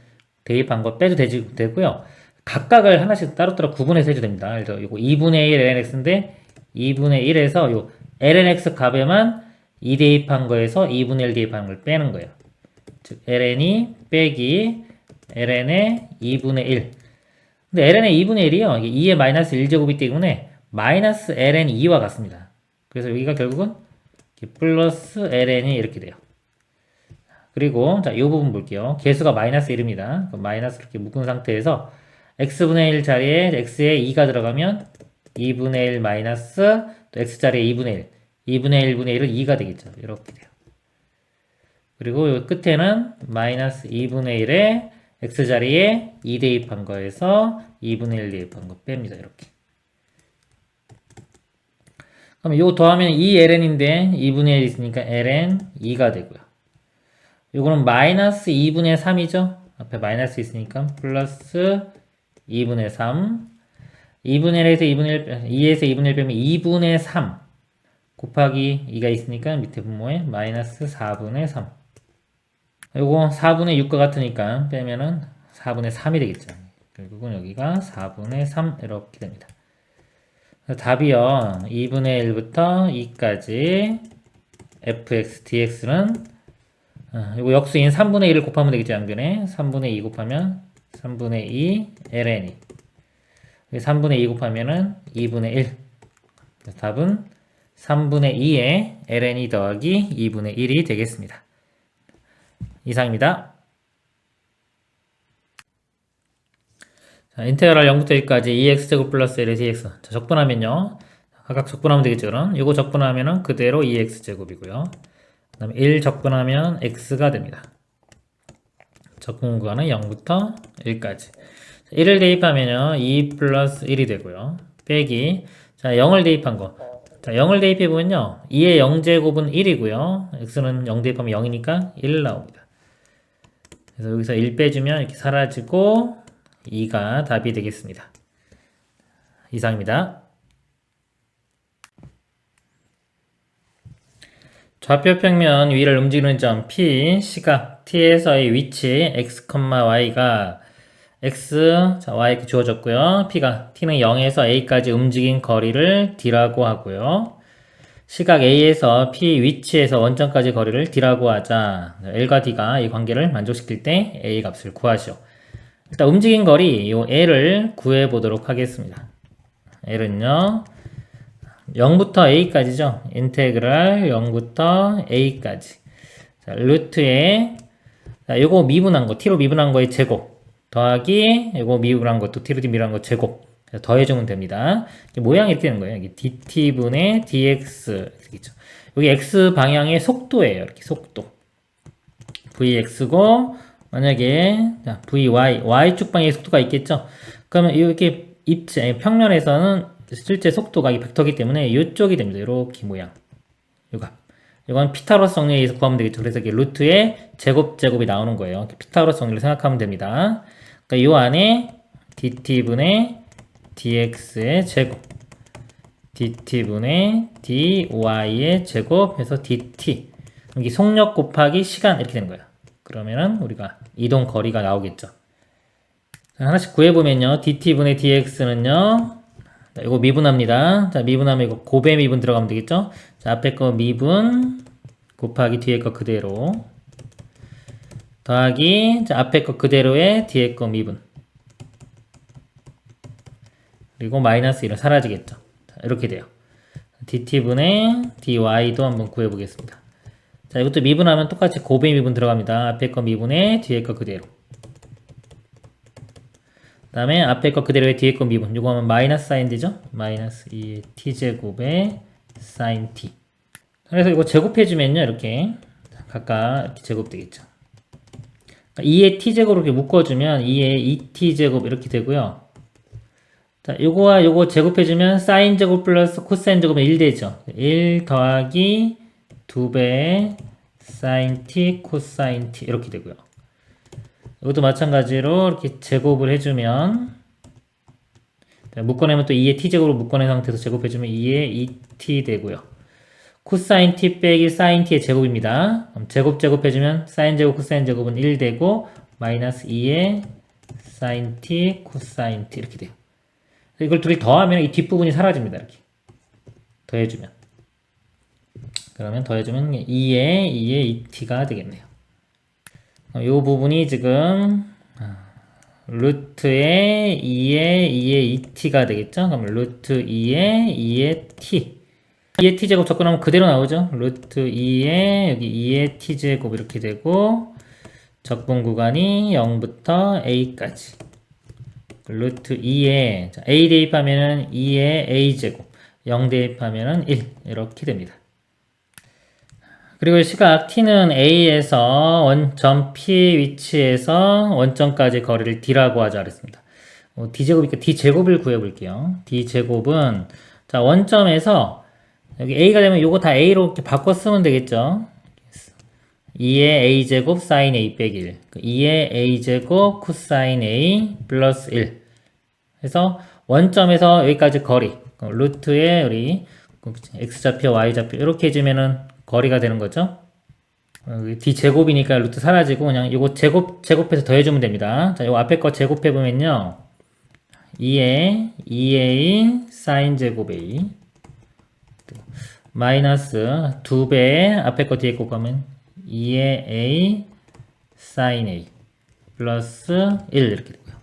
[SPEAKER 1] 대입한 거 빼도 되고요. 각각을 하나씩 따로따로 구분해서 해도 됩니다. 그래서 이거 2분의 1 lnx인데 2분의 1에서 요 lnx 값에만 2 대입한 거에서 2분의 1 대입한 걸 빼는 거예요. 즉 ln이 빼기 ln의 2분의 1. 근데 ln의 2분의 1이요. 이게 2의 마이너스 1제곱이기 때문에 마이너스 ln2와 같습니다. 그래서 여기가 결국은 플러스 ln이 이렇게 돼요. 그리고 자, 이 부분 볼게요. 개수가 마이너스 1입니다. 마이너스 이렇게 묶은 상태에서 x분의 1 자리에 x에 2가 들어가면 2분의 1 마이너스 또 x 자리에 2분의 1 2분의 1분의 1은 2가 되겠죠. 이렇게 돼요. 그리고 이 끝에는 마이너스 2분의 1에 x 자리에 2 대입한 거에서 2분의 1 대입한 거 뺍니다. 이렇게. 그럼 이거 더하면 2ln인데 2분의 1 있으니까 ln 2가 되고요. 요거는 마이너스 2분의 3이죠. 앞에 마이너스 있으니까 플러스 2분의 3 2분의 1에서 2분의 1 2에서 2분의 1 빼면 2분의 3 곱하기 2가 있으니까 밑에 분모에 마이너스 4분의 3 요거 4분의 6과 같으니까 빼면은 4분의 3이 되겠죠. 결국은 여기가 4분의 3 이렇게 됩니다. 답이요. 2분의 1부터 2까지 fx dx는 이거 역수인 3분의 1을 곱하면 되겠죠. 양변에 3분의 2 곱하면 3분의 2 ln이 3분의 2 곱하면은 2분의 1 답은 3분의 2에 ln이 더하기 2분의 1이 되겠습니다. 이상입니다. 자, 인테그랄 0부터 1까지 2x제곱 플러스 l dx. 자, 적분하면요. 각각 적분하면 되겠죠, 그럼? 이거 적분하면은 그대로 2x제곱이고요. 그 다음에 1 적분하면 x가 됩니다. 적분 구간은 0부터 1까지. 1을 대입하면요. 2 플러스 1이 되고요. 빼기. 자, 0을 대입한 거. 자, 0을 대입해보면요. 2의 0제곱은 1이고요. x는 0 대입하면 0이니까 1 나옵니다. 그래서 여기서 1 빼주면 이렇게 사라지고 2가 답이 되겠습니다. 이상입니다. 좌표 평면 위를 움직이는 점 P, 시각 T에서의 위치 x, y가 x, 자, y 이렇게 주어졌고요. P가 T는 0에서 A까지 움직인 거리를 D라고 하고요. 시각 A에서 P 위치에서 원점까지 거리를 D라고 하자. L과 D가 이 관계를 만족시킬 때 A 값을 구하시오. 일단 움직인 거리 요 L을 구해 보도록 하겠습니다. L은요 0부터 A까지죠. 인테그랄 0부터 A까지. 자, 루트에 자, 요거 미분한 거 T로 미분한 거의 제곱 더하기 요거 미분한 것도 T로 미분한 거 제곱 더해주면 됩니다. 모양이 이렇게 되는 거예요. 여기 dt분의 dx 되겠죠. 여기 x 방향의 속도예요. 이렇게 속도 vx고 만약에 자, vy, y축 방향의 속도가 있겠죠. 그러면 이렇게 입체, 평면에서는 실제 속도가 이 벡터이기 때문에 이쪽이 됩니다. 이렇게 모양. 이건 피타고라스 정리에 의해서 구하면 되겠죠. 그래서 이게 루트의 제곱이 나오는 거예요. 피타고라스 정리를 생각하면 됩니다. 그러니까 이 안에 dt분의 dx의 제곱, dt분의 dy의 제곱 해서 dt. 여기 속력 곱하기 시간 이렇게 되는 거예요. 그러면은 우리가 이동 거리가 나오겠죠. 자, 하나씩 구해보면요. dt분의 dx는요. 자, 이거 미분합니다. 자, 미분하면 이거 곱의 미분 들어가면 되겠죠? 자, 앞에 거 미분 곱하기 뒤에 거 그대로 더하기 자, 앞에 거 그대로에 뒤에 거 미분 그리고 마이너스 1은 사라지겠죠. 자, 이렇게 돼요. dt분의 dy도 한번 구해보겠습니다. 자, 이것도 미분하면 똑같이 곱의 미분 들어갑니다. 앞에 거 미분에 뒤에 거 그대로. 그 다음에 앞에 거 그대로에 뒤에 거 미분. 이거 하면 마이너스 사인 되죠? 마이너스 2의 t제곱에 사인 t. 그래서 이거 제곱해주면요. 이렇게 각각 이렇게 제곱되겠죠. 그러니까 2의 t제곱으로 이렇게 묶어주면 2의 2t제곱 이렇게 되고요. 자, 요거와 요거 제곱해주면 사인 제곱 플러스 코사인 제곱은 1 되죠. 1 더하기 2배 사인 t 코사인 t 이렇게 되고요. 이것도 마찬가지로 이렇게 제곱을 해주면 묶어내면 또 2의 t제곱으로 묶어낸 상태에서 제곱해주면 2의 2t 되고요. 코사인 t 빼기 사인 t의 제곱입니다. 그럼 제곱해주면 사인 제곱 코사인 제곱은 1 되고 마이너스 2의 사인 t 코사인 t 이렇게 돼요. 이걸 둘이 더하면 이 뒷부분이 사라집니다. 이렇게 더해주면 그러면 더해주면 2의 2t가 되겠네요. 이 부분이 지금 루트의 2의 2t가 되겠죠. 그럼 루트 2의 t 2의 t제곱 접근하면 그대로 나오죠. 루트 2의 여기 2의 t제곱 이렇게 되고 적분 구간이 0부터 a까지 루트 2에 a 대입하면은 2의 a제곱 0 대입하면은 1 이렇게 됩니다. 그리고 시각 t는 a에서 원점 p 위치에서 원점까지 거리를 d라고 하자 그랬습니다. d제곱이니까 d제곱을 구해볼게요. d제곱은 자 원점에서 여기 a가 되면 요거 다 a로 이렇게 바꿔 쓰면 되겠죠. 2의 a제곱 사인 a 빼기 1 2의 a제곱 코사인 a 플러스 1 해서 원점에서 여기까지 거리 루트에 우리 x좌표 y좌표 이렇게 해주면은 거리가 되는 거죠. d제곱이니까 루트 사라지고 그냥 이거 제곱해서 더해주면 됩니다. 자, 요 앞에 거 제곱해보면요. 2의 2a 사인 제곱 a 마이너스 2배 앞에 거 뒤에 곱하면 2의 a 사인 a 플러스 1 이렇게 되고요.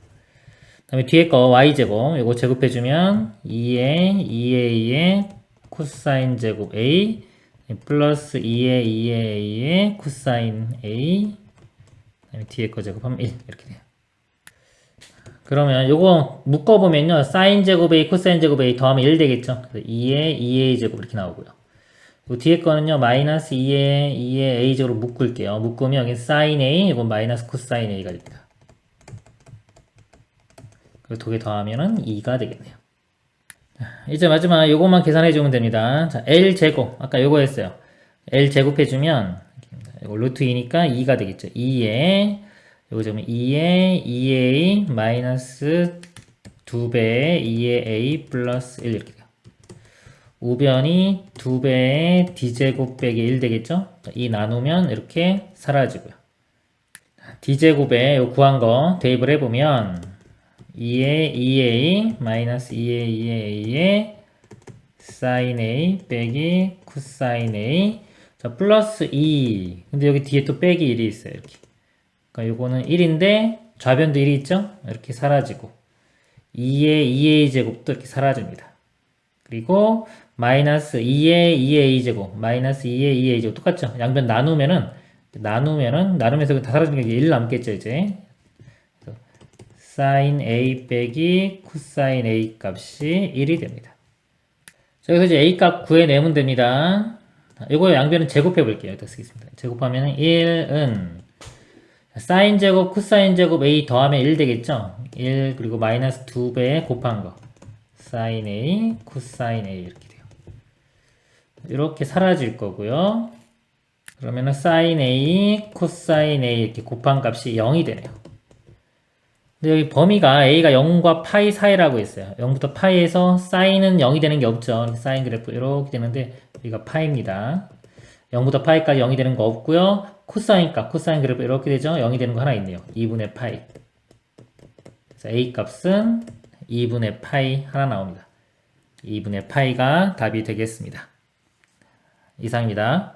[SPEAKER 1] 그 다음에 뒤에 거 y제곱 이거 제곱해주면 2의 2a의 코사인 제곱 a 플러스 2의 a의 코사인 a 그다음에 뒤에 거 제곱하면 1 이렇게 돼요. 그러면 요거 묶어보면요. 사인 제곱 a 코사인 제곱 a 더하면 1 되겠죠. 그래서 2의 2a 제곱 이렇게 나오고요. 요 뒤에 거는요. 마이너스 2의 a 제곱으로 묶을게요. 묶으면 여기 사인 a 이건 마이너스 코사인 a가 됩니다. 그리고 두 개 더하면은 2가 되겠네요. 이제 마지막 요것만 계산해 주면 됩니다. 자, L제곱. 아까 요거 했어요. L제곱 해주면, 이거 루트 2니까 2가 되겠죠. 2에, 요거 적으면 2에 2a 마이너스 2배의 2의 a 플러스 1 이렇게 돼요. 우변이 2배의 d제곱 빼기 1 되겠죠. 자, 2 나누면 이렇게 사라지고요. d제곱에 요 구한 거 대입을 해보면, 2의 2a 마이너스 2의 2a의 사인 a 빼기 코사인 a 자 플러스 2 근데 여기 뒤에 또 빼기 1이 있어요. 이렇게 그러니까 요거는 1인데 좌변도 1이 있죠. 이렇게 사라지고 2의 2a 제곱도 이렇게 사라집니다. 그리고 마이너스 2의 2a 제곱 마이너스 2의 2a 제곱 똑같죠. 양변 나누면서 다 사라지는 게 1 남겠죠. 이제 사인 a 빼기 코사인 a 값이 1이 됩니다. 자, 여기서 이제 a 값 구해내면 됩니다. 이거 양변은 제곱해 볼게요. 여기다 쓰겠습니다. 제곱하면 1은 사인 제곱 코사인 제곱 a 더하면 1 되겠죠. 1 그리고 마이너스 2배 곱한 거 사인 a 코사인 a 이렇게 돼요. 이렇게 사라질 거고요. 그러면은 사인 a 코사인 a 이렇게 곱한 값이 0이 되네요. 근데 여기 범위가 a가 0과 파이 사이라고 했어요. 0부터 파이에서 사인은 0이 되는 게 없죠. 사인 그래프 이렇게 되는데 여기가 파이입니다. 0부터 파이까지 0이 되는 거 없고요. 코사인 값, 코사인 그래프 이렇게 되죠. 0이 되는 거 하나 있네요. 2분의 파이. 그래서 A 값은 2분의 파이 하나 나옵니다. 2분의 파이가 답이 되겠습니다. 이상입니다.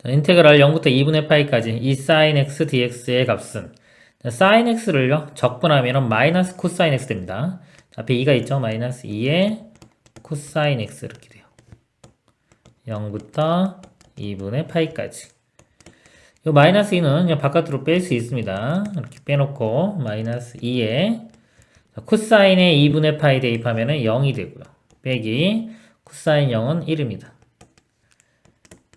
[SPEAKER 1] 인테그랄 0부터 2분의 파이까지 이 sin x dx의 값은 sin x를요 적분하면 마이너스 코사인 x 됩니다. 앞에 2가 있죠. 마이너스 2의 코사인 x 이렇게 돼요. 0부터 2분의 파이까지. 이 마이너스 2는 그냥 바깥으로 뺄 수 있습니다. 이렇게 빼놓고 마이너스 2에 코사인의 2분의 파이 대입하면 0이 되고요. 빼기 코사인 0은 1입니다.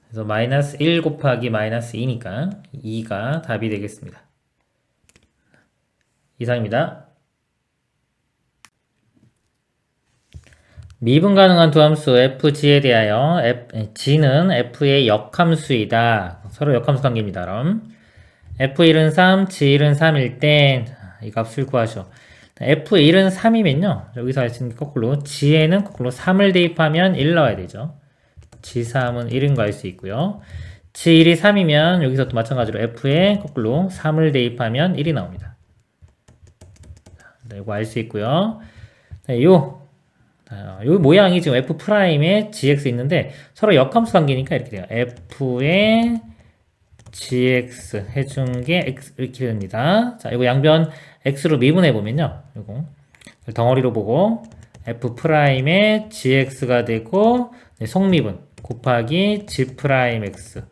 [SPEAKER 1] 그래서 마이너스 1 곱하기 마이너스 2니까 2가 답이 되겠습니다. 이상입니다. 미분 가능한 두 함수 fg에 대하여 g는 f의 역함수이다. 서로 역함수 관계입니다. 그럼 f1은 3, g1은 3일 때 이 값을 구하셔. f1은 3이면요. 여기서 할 수 있는 게 거꾸로 g에는 거꾸로 3을 대입하면 1 나와야 되죠. g3은 1인 거 알 수 있고요. g1이 3이면 여기서 또 마찬가지로 f에 거꾸로 3을 대입하면 1이 나옵니다. 이거 알 수 있고요. 요 모양이 지금 f'에 gx 있는데 서로 역함수 관계니까 이렇게 돼요. f에 gx 해준 게 x 이렇게 됩니다. 자, 이거 양변 x로 미분해 보면요. 이거 덩어리로 보고 f'에 gx가 되고 속미분 곱하기 g'x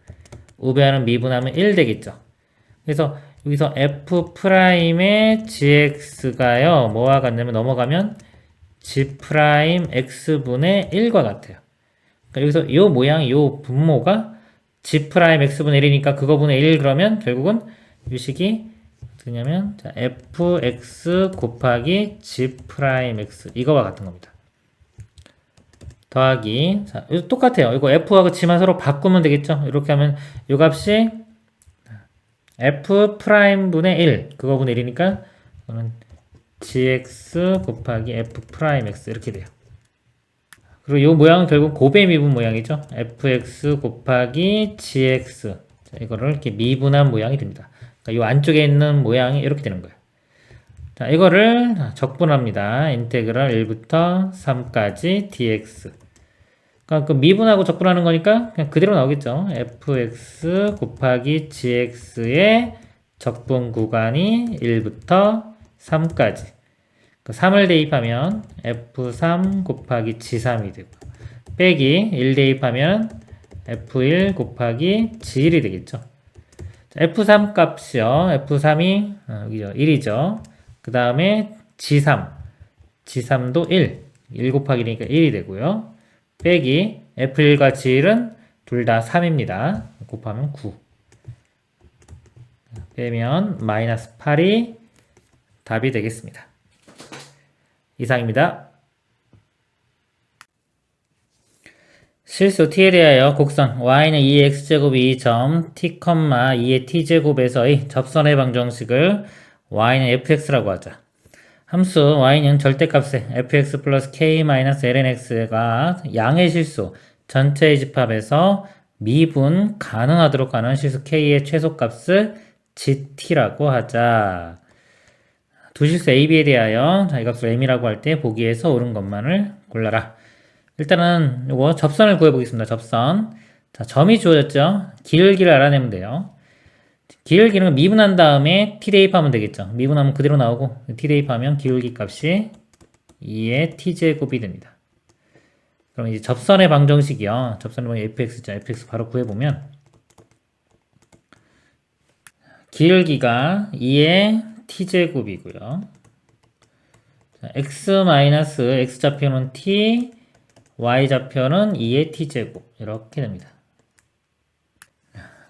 [SPEAKER 1] 우변은 미분하면 1 되겠죠. 그래서 여기서 f'의 gx가요. 뭐와 같냐면 넘어가면 g'x분의 1과 같아요. 그러니까 여기서 이 모양, 이 분모가 g'x분의 1이니까 그거분의 1 그러면 결국은 이 식이 어떻게 되냐면 fx 곱하기 g'x 이거와 같은 겁니다. 더하기 자, 이거 똑같아요. 이거 f하고 g만 서로 바꾸면 되겠죠. 이렇게 하면 이 값이 f'분의 1 그거분의 1이니까 이거는 gx 곱하기 f'x 이렇게 돼요. 그리고 이 모양은 결국 곱의 미분 모양이죠. fx 곱하기 gx 자, 이거를 이렇게 미분한 모양이 됩니다. 그러니까 이 안쪽에 있는 모양이 이렇게 되는 거예요. 자, 이거를 적분합니다. 인테그랄 1부터 3까지 dx 그러니까 그 미분하고 적분하는 거니까 그냥 그대로 나오겠죠. fx 곱하기 gx의 적분 구간이 1부터 3까지. 3을 대입하면 f3 곱하기 g3이 되고 빼기 1 대입하면 f1 곱하기 g1이 되겠죠. f3 값이요. f3이 여기죠. 1이죠. 그 다음에 g3도 1 곱하기 1이니까 1이 되고요. 빼기 f1과 g1은 둘 다 3입니다. 곱하면 9 빼면 마이너스 8이 답이 되겠습니다. 이상입니다. 실수 t에 대하여 곡선 y는 2x제곱이 2점 t, 2의 t제곱에서의 접선의 방정식을 y는 fx라고 하자. 함수 y는 절대값의 fx 플러스 k-lnx가 양의 실수 전체의 집합에서 미분 가능하도록 하는 실수 k의 최소값을 gt라고 하자. 두 실수 a, b에 대하여 이 값을 m이라고 할 때 보기에서 옳은 것만을 골라라. 일단은 요거 접선을 구해보겠습니다. 접선. 자, 점이 주어졌죠? 기울기를 알아내면 돼요. 기울기는 미분한 다음에 t 대입하면 되겠죠. 미분하면 그대로 나오고 t 대입하면 기울기 값이 2의 t제곱이 됩니다. 그럼 이제 접선의 방정식이요. 접선의 방정식 fx죠. fx 바로 구해보면 기울기가 2의 t제곱이고요. x-x좌표는 t, y좌표는 2의 t제곱 이렇게 됩니다.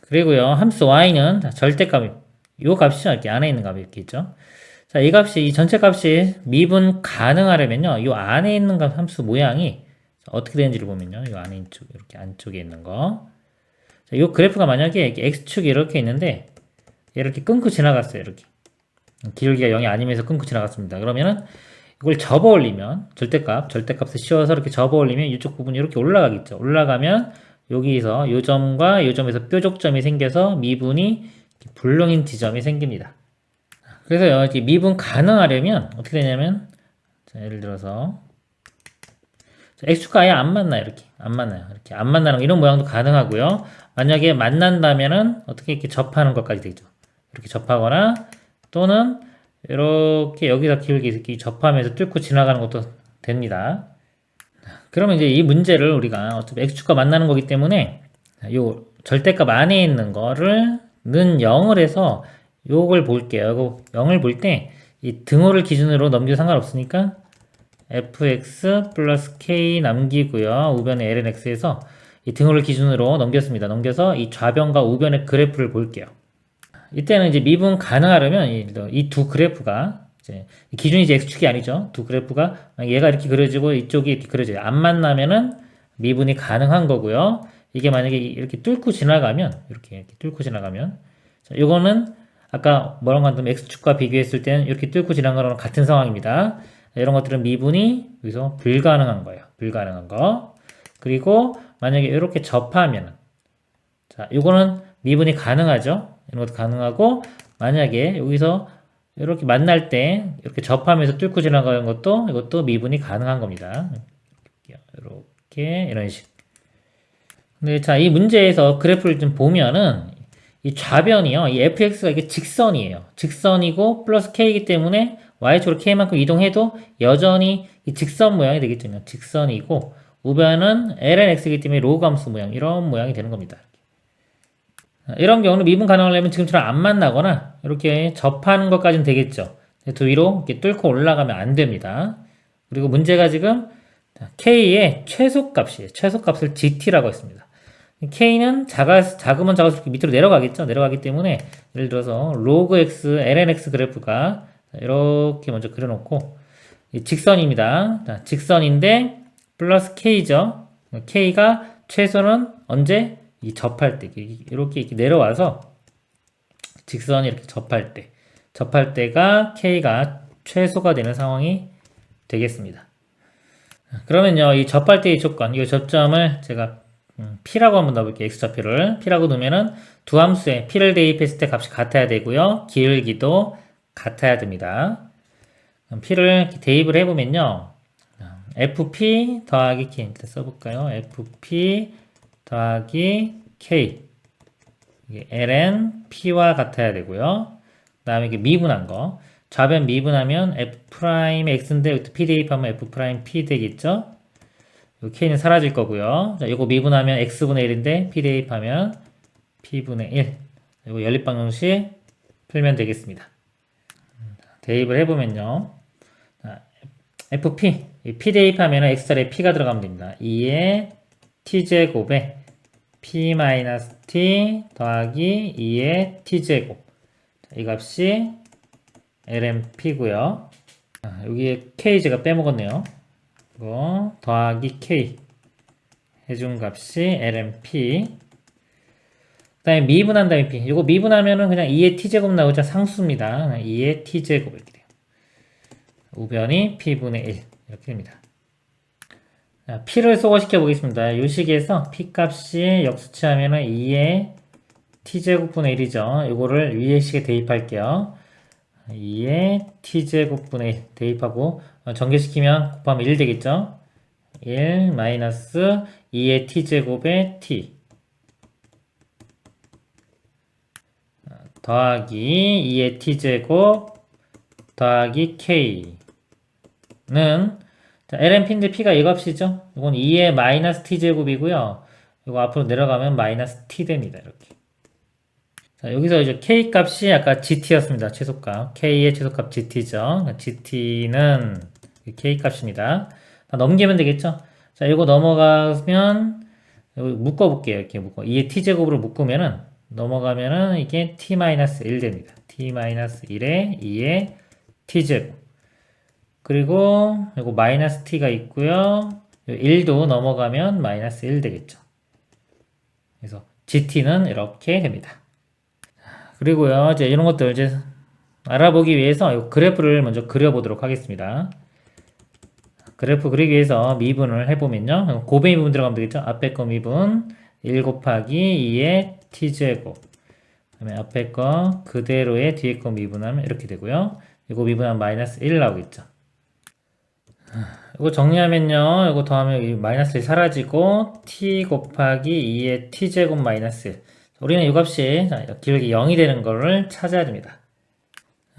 [SPEAKER 1] 그리고요. 함수 y는 절대값이 이 값이죠. 이렇게 안에 있는 값이 이렇게 있죠. 자, 이 값이 이 전체 값이 미분 가능하려면요. 이 안에 있는 값 함수 모양이 어떻게 되는지를 보면요. 이 안에 있는 이렇게 안쪽에 있는 거. 자, 이 그래프가 만약에 이렇게 x축이 이렇게 있는데 이렇게 끊고 지나갔어요. 이렇게. 기울기가 0이 아니면서 끊고 지나갔습니다. 그러면은 이걸 접어 올리면 절대값을 씌워서 이렇게 접어 올리면 이쪽 부분이 이렇게 올라가겠죠. 올라가면 여기서 요 점과 요 점에서 뾰족점이 생겨서 미분이 불능인 지점이 생깁니다. 그래서 이렇게 미분 가능하려면 어떻게 되냐면 자, 예를 들어서 x축과 아예 안 만나요. 이렇게 안 만나요. 이렇게 안 만나는 이런 모양도 가능하고요. 만약에 만난다면은 어떻게 이렇게 접하는 것까지 되죠. 이렇게 접하거나 또는 이렇게 여기서 길게 이렇게 접하면서 뚫고 지나가는 것도 됩니다. 그러면 이제 이 문제를 우리가 어차피 x축과 만나는 거기 때문에 요 절대값 안에 있는 거를 는 0을 해서 요걸 볼게요. 이거 0을 볼 때 이 등호를 기준으로 넘겨도 상관없으니까 fx 플러스 k 남기고요. 우변의 lnx에서 이 등호를 기준으로 넘겼습니다. 넘겨서 이 좌변과 우변의 그래프를 볼게요. 이때는 이제 미분 가능하려면 이 두 그래프가 이제 기준이 이제 x축이 아니죠. 두 그래프가 얘가 이렇게 그려지고 이쪽이 이렇게 그려져요. 안 만나면은 미분이 가능한 거고요. 이게 만약에 이렇게 뚫고 지나가면 이렇게 뚫고 지나가면 자, 요거는 아까 뭐라고 한다면 x축과 비교했을 때는 이렇게 뚫고 지나가는 거랑 같은 상황입니다. 이런 것들은 미분이 여기서 불가능한 거예요. 불가능한 거. 그리고 만약에 이렇게 접하면 자, 요거는 미분이 가능하죠. 이런 것도 가능하고 만약에 여기서 이렇게 만날 때 이렇게 접하면서 뚫고 지나가는 것도 이것도 미분이 가능한 겁니다. 이렇게 이런 식. 근데 자, 이 문제에서 그래프를 좀 보면은 이 좌변이요. 이 fx가 이게 직선이에요. 직선이고 플러스 k이기 때문에 y축으로 k만큼 이동해도 여전히 이 직선 모양이 되겠죠. 직선이고 우변은 lnx이기 때문에 로그 함수 모양 이런 모양이 되는 겁니다. 이런 경우는 미분 가능하려면 지금처럼 안 만나거나 이렇게 접하는 것까지는 되겠죠. 두 위로 이렇게 뚫고 올라가면 안 됩니다. 그리고 문제가 지금 k의 최소값이에요. 최소값을 gt라고 했습니다. k는 작으면 작을수록 밑으로 내려가겠죠. 내려가기 때문에 예를 들어서 log x, lnx 그래프가 이렇게 먼저 그려놓고 직선입니다. 자, 직선인데 플러스 k죠. k가 최소는 언제? 이 접할 때 이렇게 내려와서 직선이 이렇게 접할 때가 k가 최소가 되는 상황이 되겠습니다. 그러면요, 이 접할 때의 조건, 이 접점을 제가 p라고 한번 넣어볼게요. x좌표를 p라고 넣으면은 두 함수에 p를 대입했을 때 값이 같아야 되고요, 기울기도 같아야 됩니다. 그럼 p를 대입을 해보면요, fp 더하기 k 일단 써볼까요? fp 더하기 k 이게 ln p와 같아야 되고요. 그 다음에 이게 미분한 거 좌변 미분하면 f'x인데 p 대입하면 f'p 되겠죠. 요 k는 사라질 거고요. 자, 요거 미분하면 x분의 1인데 p 대입하면 p분의 1. 요거 연립방정식 풀면 되겠습니다. 대입을 해보면요. fp p 대입하면 x자리에 p가 들어가면 됩니다. 2의 t제곱에 p-t 더하기 2의 t제곱. 이 값이 lnp고요. 여기에 k 제가 빼먹었네요. 이거 더하기 k 해준 값이 lnp. 그 다음에 미분한 다음에 p. 이거 미분하면은 그냥 2의 t제곱 나오죠. 상수입니다. 2의 t제곱 이렇게 돼요. 우변이 p분의 1 이렇게 됩니다. 자, p를 소거시켜 보겠습니다. 이 식에서 p 값이 역수치하면은 2의 t제곱분의 1이죠. 이거를 위의 식에 대입할게요. 2의 t제곱분의 1 대입하고 전개시키면 곱하면 1 되겠죠. 1 마이너스 2의 t제곱의 t 더하기 2의 t제곱 더하기 k는 lnp인데 p가 이 값이죠. 이건 2의 마이너스 t제곱이고요. 이거 앞으로 내려가면 마이너스 t 됩니다. 이렇게. 자, 여기서 이제 k 값이 아까 gt였습니다. 최소값. k의 최소값 gt죠. gt는 k 값입니다. 다 넘기면 되겠죠. 자, 이거 넘어가면 여기 묶어볼게요. 이렇게 2의 t제곱으로 묶으면은 넘어가면은 이게 t-1 됩니다. t-1에 2의 t제곱. 그리고 이거 마이너스 t가 있고요. 1도 넘어가면 마이너스 1 되겠죠. 그래서 gt는 이렇게 됩니다. 그리고요, 이제 이런 것들 이제 알아보기 위해서 이 그래프를 먼저 그려보도록 하겠습니다. 그래프 그리기 위해서 미분을 해보면요. 곱의 미분 들어가면 되겠죠. 앞에 거 미분 1 곱하기 2의 t제곱. 그다음에 앞에 거 그대로의 뒤에 거 미분하면 이렇게 되고요. 이거 미분하면 마이너스 1 나오겠죠. 이거 정리하면요. 이거 더하면 이 마이너스 1 사라지고 t 곱하기 2의 t제곱 마이너스 1. 우리는 이 값이 기울기 0이 되는 거를 찾아야 됩니다.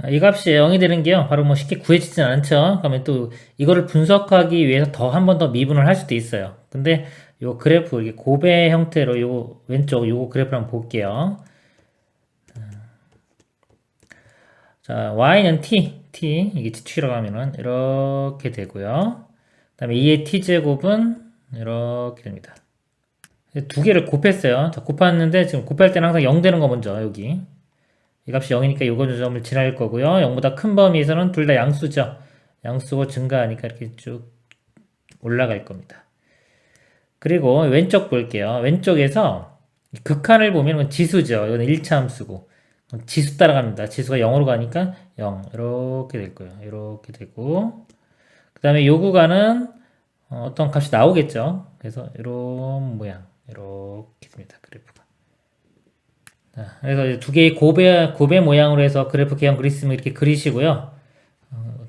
[SPEAKER 1] 이 값이 0이 되는 게요. 바로 뭐 쉽게 구해지진 않죠. 그러면 또 이거를 분석하기 위해서 더 한 번 더 미분을 할 수도 있어요. 근데 요 그래프 이게 곱의 형태로 요 왼쪽 요 그래프를 한번 볼게요. 자, y는 t 이게 지축이라고 하면은 이렇게 되고요. 그 다음에 2의 t제곱은 이렇게 됩니다. 두 개를 곱했어요. 자, 곱했는데 지금 곱할 때는 항상 0 되는 거 먼저 여기. 이 값이 0이니까 요거 점을 지날 거고요. 0보다 큰 범위에서는 둘 다 양수죠. 양수고 증가하니까 이렇게 쭉 올라갈 겁니다. 그리고 왼쪽 볼게요. 왼쪽에서 극한을 보면 지수죠. 이건 1차 함수고 지수 따라갑니다. 지수가 0으로 가니까 0 이렇게 될 거예요. 이렇게 되고 그 다음에 요 구간은 어떤 값이 나오겠죠. 그래서 이런 모양 이렇게 됩니다. 그래프가. 자, 그래서 두 개의 곱의 모양으로 해서 그래프 개형 그리시면 이렇게 그리시고요.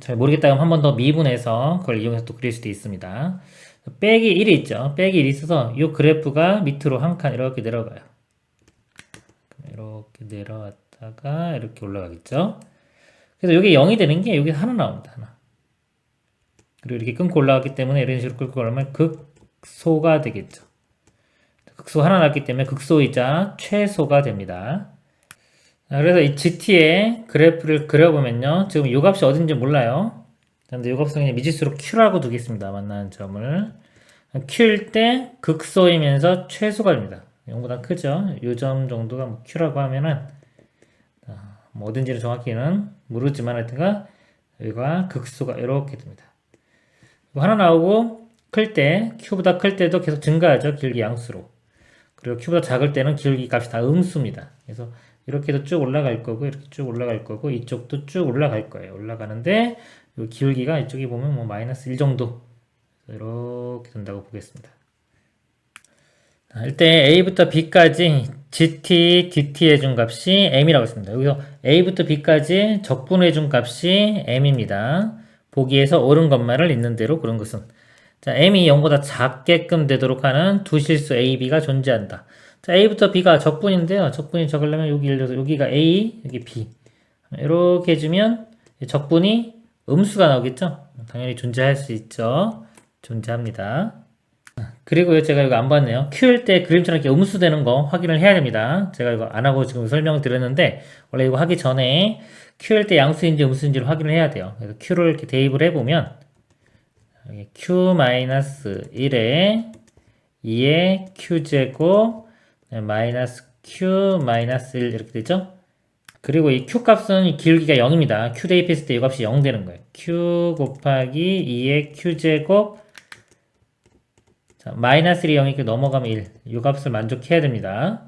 [SPEAKER 1] 잘 모르겠다 하면 한 번 더 미분해서 그걸 이용해서 또 그릴 수도 있습니다. 빼기 1이 있죠. 빼기 1이 있어서 이 그래프가 밑으로 한 칸 이렇게 내려가요. 이렇게 내려왔다가 이렇게 올라가겠죠. 그래서 이게 0이 되는 게 여기 하나 나옵니다. 하나. 그리고 이렇게 끊고 올라갔기 때문에 이런 식으로 끌고 올라가면 극소가 되겠죠. 극소 하나 났기 때문에 극소이자 최소가 됩니다. 그래서 이 GT의 그래프를 그려보면요. 지금 이 값이 어딘지 몰라요. 근데 이 값은 그냥 미지수로 Q라고 두겠습니다. 만나는 점을. Q일 때 극소이면서 최소가 됩니다. 0보다 크죠? 이 점 정도가 뭐 Q라고 하면은, 뭐 어딘지는 정확히는 모르지만 하여튼가, 여기가 극소가 이렇게 됩니다. 하나 나오고, Q보다 클 때도 계속 증가하죠. 기울기 양수로. 그리고 Q보다 작을 때는 기울기 값이 다 음수입니다. 그래서 이렇게도 쭉 올라갈 거고, 이렇게 쭉 올라갈 거고, 이쪽도 쭉 올라갈 거예요. 올라가는데, 이 기울기가 이쪽에 보면 뭐 마이너스 1 정도. 이렇게 된다고 보겠습니다. 일단 A부터 B까지 GT, DT 해준 값이 M이라고 했습니다. 여기서 A부터 B까지 적분해준 값이 M입니다. 보기에서 옳은 것만을 있는 대로 그런 것은. 자, M이 0보다 작게끔 되도록 하는 두 실수 A, B가 존재한다. 자, A부터 B가 적분인데요. 적분이 적으려면 여기 예를 들어서 여기가 A, 여기 B. 이렇게 해주면 적분이 음수가 나오겠죠? 당연히 존재할 수 있죠. 존재합니다. 그리고 제가 이거 안 봤네요. Q일 때 그림처럼 이렇게 음수되는 거 확인을 해야 됩니다. 제가 이거 안 하고 지금 설명을 드렸는데, 원래 이거 하기 전에 Q일 때 양수인지 음수인지를 확인을 해야 돼요. 그래서 Q를 이렇게 대입을 해보면, Q-1에 2의 Q제곱, 마이너스 Q, 마이너스 1 이렇게 되죠? 그리고 이 Q 값은 이 기울기가 0입니다. Q 대입했을 때 이 값이 0 되는 거예요. Q 곱하기 2의 Q제곱, 자, 마이너스 1이 0이니까 넘어가면 1. 이 값을 만족해야 됩니다.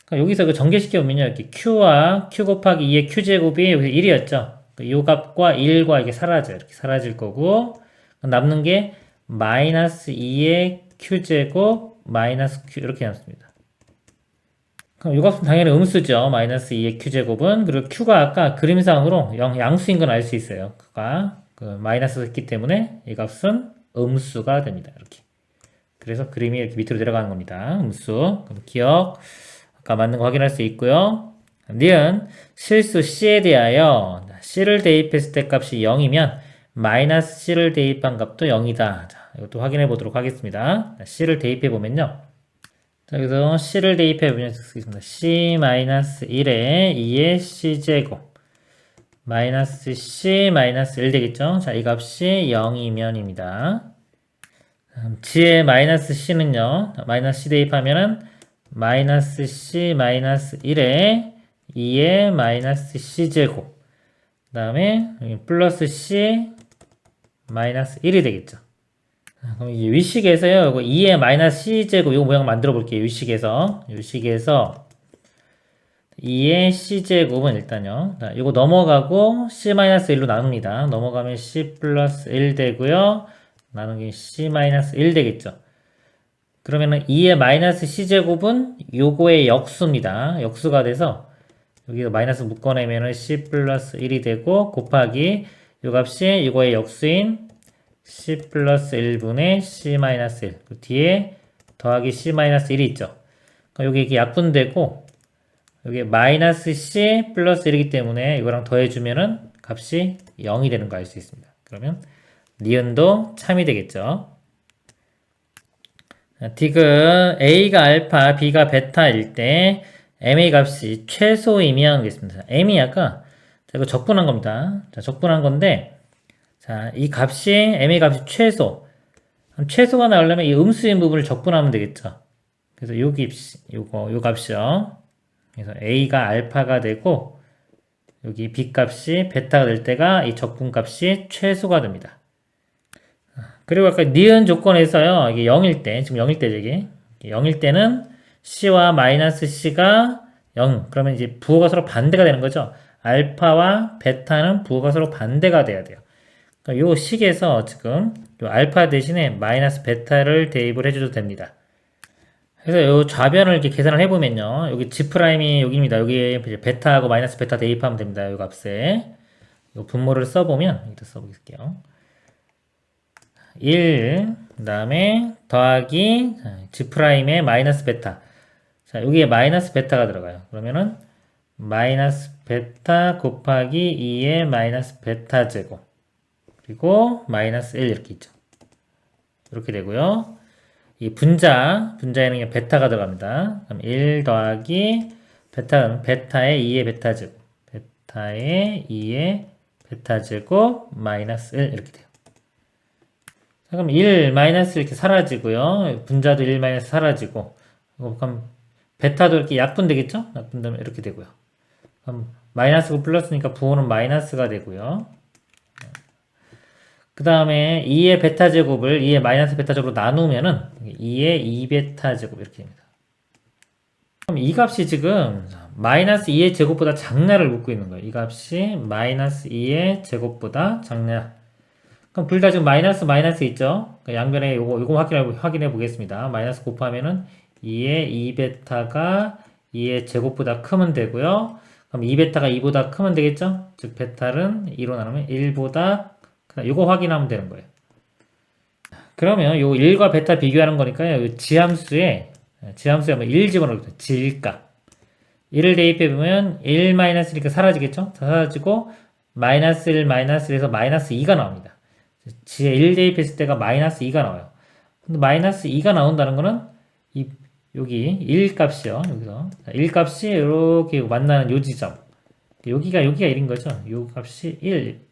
[SPEAKER 1] 그러니까 여기서 그 전개시켜보면요. 이렇게 Q와 Q 곱하기 2의 Q제곱이 여기서 1이었죠. 이 값과 1과 이게 사라져요. 이렇게 사라질 거고, 남는 게 마이너스 2의 Q제곱, 마이너스 Q, 이렇게 남습니다. 그럼 이 값은 당연히 음수죠. 마이너스 2의 Q제곱은. 그리고 Q가 아까 그림상으로 양수인 건 알 수 있어요. 그가 마이너스였기 때문에 이 값은 음수가 됩니다. 이렇게. 그래서 그림이 이렇게 밑으로 내려가는 겁니다. 음수. 그럼 기억. 아까 맞는 거 확인할 수 있고요. 니은 실수 C에 대하여 C를 대입했을 때 값이 0이면 마이너스 C를 대입한 값도 0이다. 자, 이것도 확인해 보도록 하겠습니다. C를 대입해 보면요. 자, 여기서 C를 대입해 보면 쓰겠습니다. C-1에 2의 C제곱 마이너스 C 마이너스 1 되겠죠? 자, 이 값이 0이면입니다. G의 마이너스 C는요. 마이너스 C 대입하면은 마이너스 C 마이너스 1에 2의 마이너스 C제곱 그 다음에 플러스 C 마이너스 1이 되겠죠. 그럼 이제 위식에서요, 이거 2의 마이너스 C제곱, 이거 모양 만들어 볼게요. 위식에서 2의 C제곱은 일단요, 자, 이거 넘어가고 C 마이너스 1로 나눕니다. 넘어가면 C 플러스 1 되고요. 나누기 c-1 되겠죠. 그러면은 2의 마이너스 c제곱은 요거의 역수입니다. 역수가 돼서 여기서 마이너스 묶어내면은 c 플러스 1이 되고 곱하기 요 값이 이거의 역수인 c 플러스 1분의 c 마이너스 1. 그 뒤에 더하기 c 마이너스 1이 있죠. 그럼 여기 이렇게 약분되고 여기 마이너스 c 플러스 1이기 때문에 이거랑 더해주면은 값이 0이 되는 거 알 수 있습니다. 그러면 니은도 참이 되겠죠. 디귿 A가 알파, B가 베타일 때 MA 값이 최소이면 되겠습니다. M이 아까 이거 적분한 겁니다. 자, 적분한 건데 자, 이 값이 MA 값이 최소가 나오려면 이 음수인 부분을 적분하면 되겠죠. 그래서 요 값이요. 그래서 A가 알파가 되고 여기 B 값이 베타가 될 때가 이 적분 값이 최소가 됩니다. 그리고 아까 니은 조건에서요. 이게 0일 때, 지금 0일 때 저기 0일 때는 C와 마이너스 C가 0. 그러면 이제 부호가 서로 반대가 되는 거죠. 알파와 베타는 부호가 서로 반대가 돼야 돼요. 그러니까 요 식에서 지금 요 알파 대신에 마이너스 베타를 대입을 해줘도 됩니다. 그래서 요 좌변을 이렇게 계산을 해보면요. 여기 G'이 여기입니다. 여기에 베타하고 마이너스 베타 대입하면 됩니다. 요 값에. 요 분모를 써보면, 여기다 써볼게요. 1, 그 다음에 더하기 G'의 마이너스 베타. 자, 여기에 마이너스 베타가 들어가요. 그러면은 마이너스 베타 곱하기 2의 마이너스 베타 제곱. 그리고 마이너스 1 이렇게 있죠. 이렇게 되고요. 이 분자에는 베타가 들어갑니다. 그럼 1 더하기 베타는 베타의 2의 베타 제곱. 베타의 2의 베타 제곱 마이너스 1 이렇게 돼요. 자, 그럼 1 마이너스 이렇게 사라지고요. 분자도 1 마이너스 사라지고. 그럼 베타도 이렇게 약분되겠죠? 약분되면 이렇게 되고요. 그럼 마이너스고 플러스니까 부호는 마이너스가 되고요. 그 다음에 2의 베타 제곱을 2의 마이너스 베타 제곱으로 나누면은 2의 2베타 제곱 이렇게 됩니다. 그럼 이 값이 지금 마이너스 2의 제곱보다 작냐를 묻고 있는 거예요. 이 값이 마이너스 2의 제곱보다 작냐. 그럼 둘 다 지금 마이너스 있죠? 그러니까 양변에 요거 확인해 보겠습니다. 마이너스 곱하면은 2의 2베타가 2의 제곱보다 크면 되고요. 그럼 2베타가 2보다 크면 되겠죠? 즉 베타는 2로 나누면 1보다 요거 확인하면 되는 거예요. 그러면 요 1과 베타 비교하는 거니까요. 요 지함수에 뭐 1 집어넣어요. 질값. 1을 대입해보면 1 마이너스니까 사라지겠죠? 사라지고 마이너스 1 마이너스 1에서 마이너스 2가 나옵니다. 지에 1 대입했을 때가 마이너스 2가 나와요. 근데 마이너스 2가 나온다는 거는 여기 1 값이요. 여기서 1 값이 이렇게 만나는 요 지점. 여기가 1인 거죠. 요 값이 1.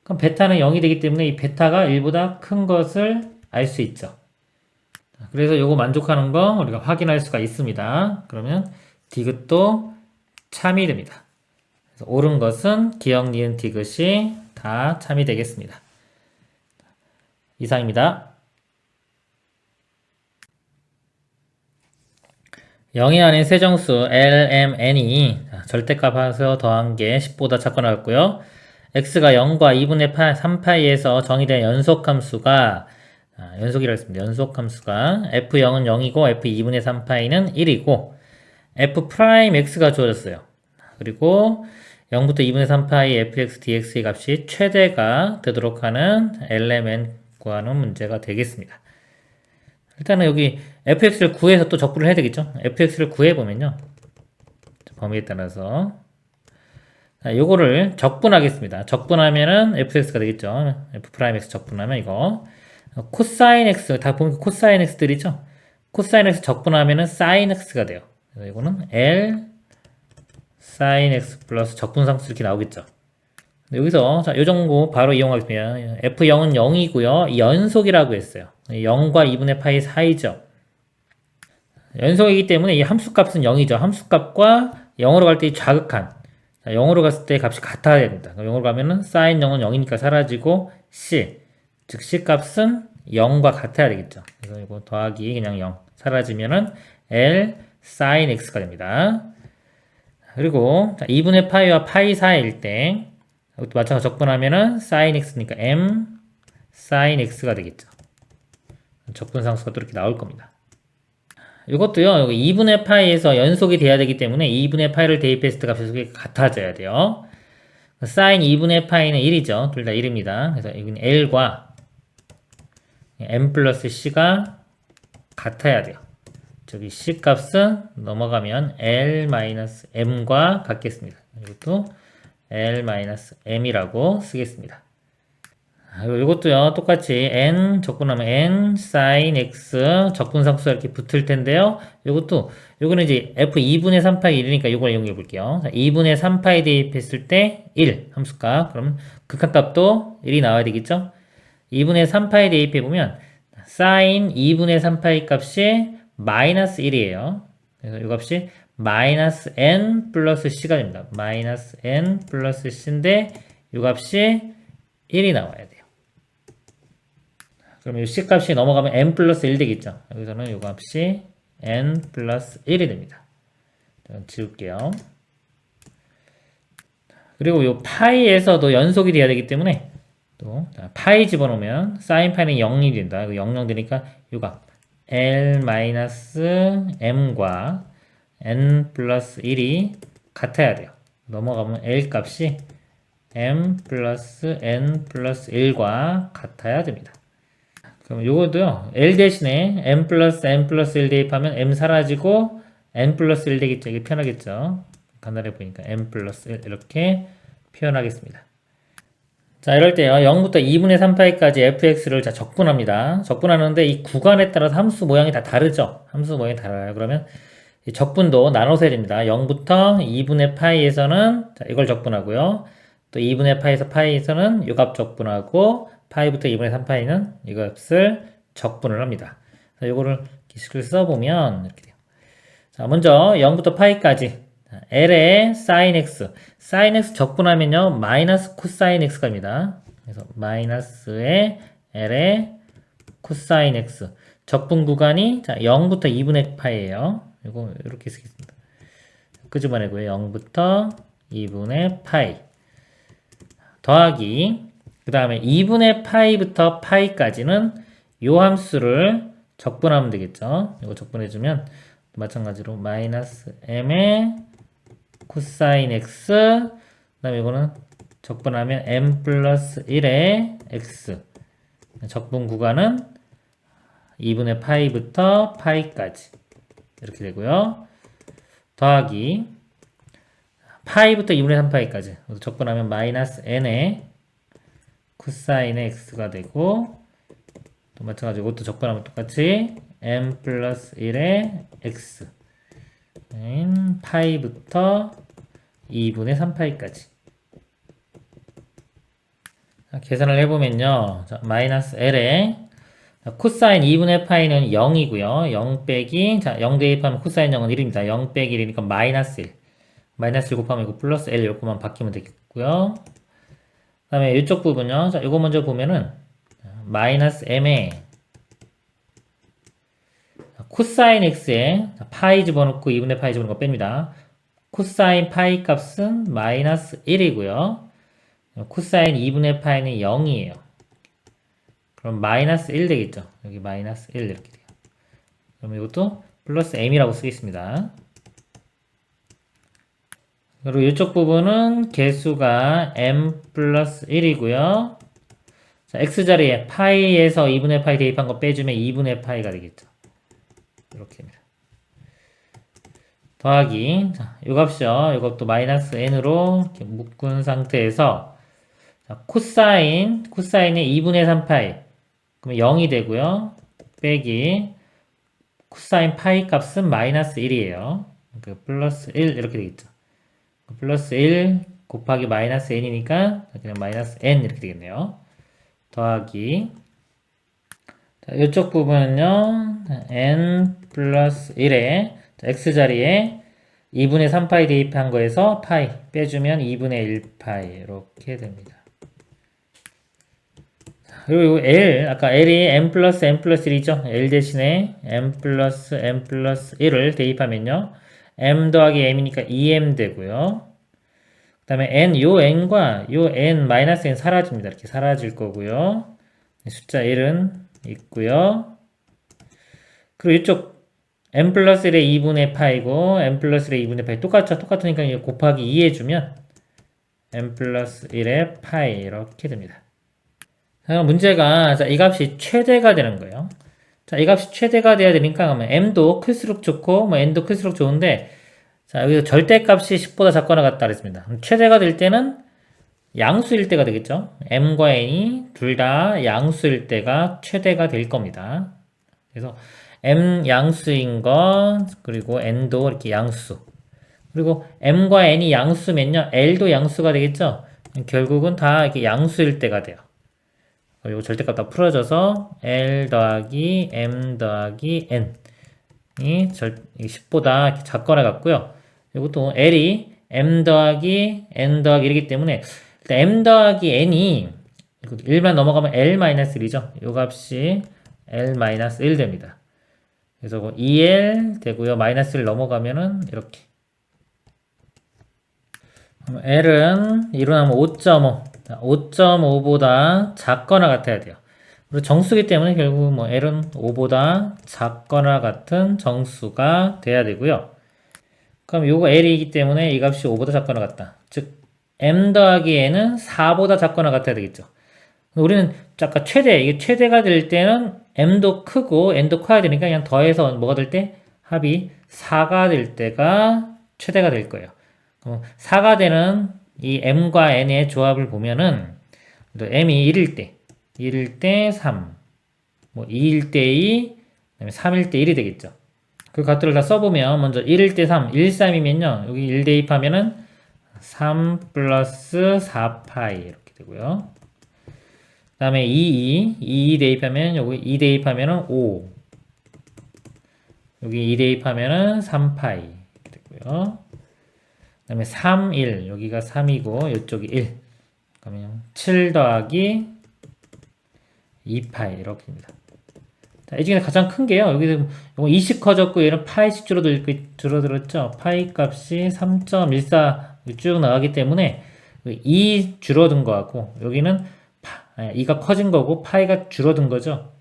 [SPEAKER 1] 그럼 베타는 0이 되기 때문에 이 베타가 1보다 큰 것을 알 수 있죠. 그래서 요거 만족하는 거 우리가 확인할 수가 있습니다. 그러면 디귿도 참이 됩니다. 그래서 옳은 것은 기역, 니은, 디귿이 다 참이 되겠습니다. 이상입니다. 0이 아닌 세정수 LMN이 절대값에서 더한 게 10보다 작거나 같고요. x가 0과 2분의 3파이에서 정의된 연속함수가 연속이라고 했습니다. 연속함수가 f0은 0이고 f2분의 3파이는 1이고 f'x가 주어졌어요. 그리고 0부터 2분의 3파이 fx dx의 값이 최대가 되도록 하는 LMN 구하는 문제가 되겠습니다. 일단은 여기 fx를 구해서 또 적분을 해야 되겠죠. fx를 구해보면요. 범위에 따라서 요거를 적분하겠습니다. 적분하면은 fx가 되겠죠. f'x 적분하면 이거 코사인 x 다 보면 코사인 x들이죠. 코사인 x 적분하면은 사인 x가 돼요. 그래서 이거는 L 사인 x 플러스 적분상수 이렇게 나오겠죠. 여기서 자, 요 정도 바로 이용하겠습니다. f0은 0이고요. 연속이라고 했어요. 0과 2분의 파이 사이죠. 연속이기 때문에 이 함수값은 0이죠. 함수값과 0으로 갈 때 이 좌극한 0으로 갔을 때 값이 같아야 됩니다. 0으로 가면은 sin 0은 0이니까 사라지고 c 즉 c 값은 0과 같아야 되겠죠. 그래서 이거 더하기 그냥 0 사라지면은 L sin x가 됩니다. 그리고 2분의 파이와 파이 사이일 때 이것도 마찬가지로 적분하면은 sin x니까 m sin x가 되겠죠. 적분상수가 또 이렇게 나올 겁니다. 이것도요, 2분의 파이에서 연속이 돼야 되기 때문에 2분의 파이를 대입했을 때 값이 같아져야 돼요. sin 2분의 파이는 1이죠. 둘 다 1입니다. 그래서 이건 L과 M 플러스 C가 같아야 돼요. 저기 C 값은 넘어가면 L-M과 같겠습니다. 이것도 L-M이라고 쓰겠습니다. 이것도요, 똑같이 n 적분하면 n sin x 적분상수가 이렇게 붙을 텐데요. 요거는 이제 f2분의 3파이 1이니까 이걸 이용해 볼게요. 자, 2분의 3파이 대입했을 때 1 함수값. 그럼 극한값도 1이 나와야 되겠죠? 2분의 3파이 대입해 보면 sin 2분의 3파이 값이 마이너스 1이에요. 그래서 이 값이 마이너스 n 플러스 c가 됩니다. 마이너스 n 플러스 c인데 이 값이 1이 나와야 돼요. 그럼 이 c 값이 넘어가면 n 플러스 1 되겠죠. 여기서는 이 값이 n 플러스 1이 됩니다. 지울게요. 그리고 이 파이에서도 연속이 돼야 되기 때문에 또 파이 집어넣으면 sin 파이는 0이 된다. 0 되니까 이 값 L-M과 n 플러스 1이 같아야 돼요. 넘어가면 L 값이 m 플러스 n 플러스 1과 같아야 됩니다. 그럼 요것도요, L 대신에 m 플러스 n 플러스 1 대입하면 m 사라지고 n 플러스 1 되겠죠. 이게 편하겠죠. 간단해 보니까 m 플러스 1 이렇게 표현하겠습니다. 자, 이럴 때요, 0부터 2분의 3파이까지 fx를 자, 적분합니다. 적분하는데 이 구간에 따라서 함수 모양이 다 다르죠? 함수 모양이 달라요. 그러면 이 적분도 나눠서 해야 됩니다. 0부터 2분의 파이에서는 자, 이걸 적분하고요. 또 2분의 파이에서 파이에서는 이 값 적분하고 파이부터 2분의 3파이는 이 값을 적분을 합니다. 그래서 이거를 기식을 써보면 이렇게 돼요. 자, 먼저 0부터 파이까지 L의 sin x, sin x 적분하면요 마이너스 코사인 x가 됩니다. 그래서 마이너스의 L의 코사인 x 적분 구간이 자 0부터 2분의 파이예요. 이거 이렇게 쓰겠습니다. 끄집어내고요. 0부터 2분의 파이 더하기 그 다음에 2분의 파이부터 파이까지는 요 함수를 적분하면 되겠죠. 이거 적분해주면 마찬가지로 마이너스 m의 코사인 x 그 다음에 이거는 적분하면 m 플러스 1의 x 적분 구간은 2분의 파이부터 파이까지 이렇게 되고요. 더하기 파이부터 2분의 3파이까지 적분하면 마이너스 n의 코사인의 x가 되고 또 마찬가지로 이것도 적분하면 똑같이 m 플러스 1의 x 파이부터 2분의 3파이까지 계산을 해보면요. 자, 마이너스 L에 코사인 2분의 파이는 0이고요. 0 빼기 자, 0 대입하면 코사인 0은 1입니다. 0 빼기 1이니까 마이너스 1 마이너스 1 곱하면 이거 플러스 L 이렇게만 바뀌면 되겠고요. 그 다음에 이쪽 부분요. 자, 이거 먼저 보면은 마이너스 M에 코사인 x에 파이 집어넣고 2분의 파이 집어넣는 거 뺍니다. 코사인 파이 값은 마이너스 1이고요. 코사인 2분의 파이는 0이에요. 그럼 마이너스 1 되겠죠. 여기 마이너스 1 이렇게 돼요. 그럼 이것도 플러스 m이라고 쓰겠습니다. 그리고 이쪽 부분은 개수가 m 플러스 1이고요. 자, x자리에 파이에서 2분의 파이 대입한 거 빼주면 2분의 파이가 되겠죠. 이렇게 됩니다. 더하기 자, 이 값이요. 이것도 마이너스 n으로 이렇게 묶은 상태에서 자, 코사인의 2분의 3파이 그러면 0이 되고요. 빼기 코사인 파이 값은 마이너스 1이에요. 그 플러스 1 이렇게 되겠죠. 플러스 1 곱하기 마이너스 n이니까 그냥 마이너스 n 이렇게 되겠네요. 더하기 자, 이쪽 부분은요. n 플러스 1에 x자리에 2분의 3파이 대입한 거에서 파이 빼주면 2분의 1파이 이렇게 됩니다. 그리고 L, 아까 L이 m 플러스 n 플러스 1이죠. L 대신에 m 플러스 n 플러스 1을 대입하면요. m 더하기 m이니까 2m 되고요. 그 다음에 n, 요 n과 요 n 마이너스 n 사라집니다. 이렇게 사라질 거고요. 숫자 1은 있고요. 그리고 이쪽 n 플러스 1의 2분의 파이고 n 플러스 1의 2분의 파이 똑같죠? 똑같으니까 이거 곱하기 2 해주면 n 플러스 1의 파이 이렇게 됩니다. 자, 문제가 자, 이 값이 최대가 되는 거예요. 자, 이 값이 최대가 돼야 되니까 m도 클수록 좋고 뭐 n도 클수록 좋은데 자, 여기서 절대값이 10보다 작거나 같다 그랬습니다. 최대가 될 때는 양수일 때가 되겠죠. m과 n이 둘 다 양수일 때가 최대가 될 겁니다. 그래서 m 양수인 것 그리고 n도 이렇게 양수 그리고 m과 n이 양수면요 l도 양수가 되겠죠. 결국은 다 이렇게 양수일 때가 돼요. 그리고 절대값 다 풀어져서 l 더하기 m 더하기 n이 10보다 작거나 같고요. 그리고 또 l이 m 더하기 n 더하기 1이기 때문에 일단 m 더하기 n이 1만 넘어가면 l-1이죠. 요 값이 l-1 됩니다. 그래서 2l 되고요. -1 넘어가면은 이렇게 l은 일어나면 5.5 5.5보다 작거나 같아야 돼요. 그리고 정수기 때문에 결국 뭐 l은 5보다 작거나 같은 정수가 돼야 되고요. 그럼 요거 l이기 때문에 이 값이 5보다 작거나 같다. 즉 m 더하기 n은 4보다 작거나 같아야 되겠죠. 우리는 아까 이게 최대가 될 때는 m도 크고 n도 커야 되니까 그냥 더해서 뭐가 될 때? 합이 4가 될 때가 최대가 될 거예요. 4가 되는 이 m과 n의 조합을 보면은 m이 1일 때 3, 뭐 2일 때 2, 그다음에 3일 때 1이 되겠죠. 그 값들을 다 써보면 먼저 1일 때 3, 1, 3이면요 여기 1 대입하면은 3 플러스 4파이 이렇게 되고요. 그 다음에 2 대입하면 여기 2 대입하면은 5, 여기 2 대입하면은 3파이 이렇게 되고요. 그 다음에 3, 1 여기가 3이고 이쪽이 1 그러면 7 더하기 2파이 이렇게입니다. 자, 이 중에 가장 큰 게요. 여기서 20 커졌고 얘는 파이씩 줄어들었죠. 파이 값이 3.14 쭉 나가기 때문에 2 줄어든 거하고 여기는 2가 커진 거고 파이가 줄어든 거죠.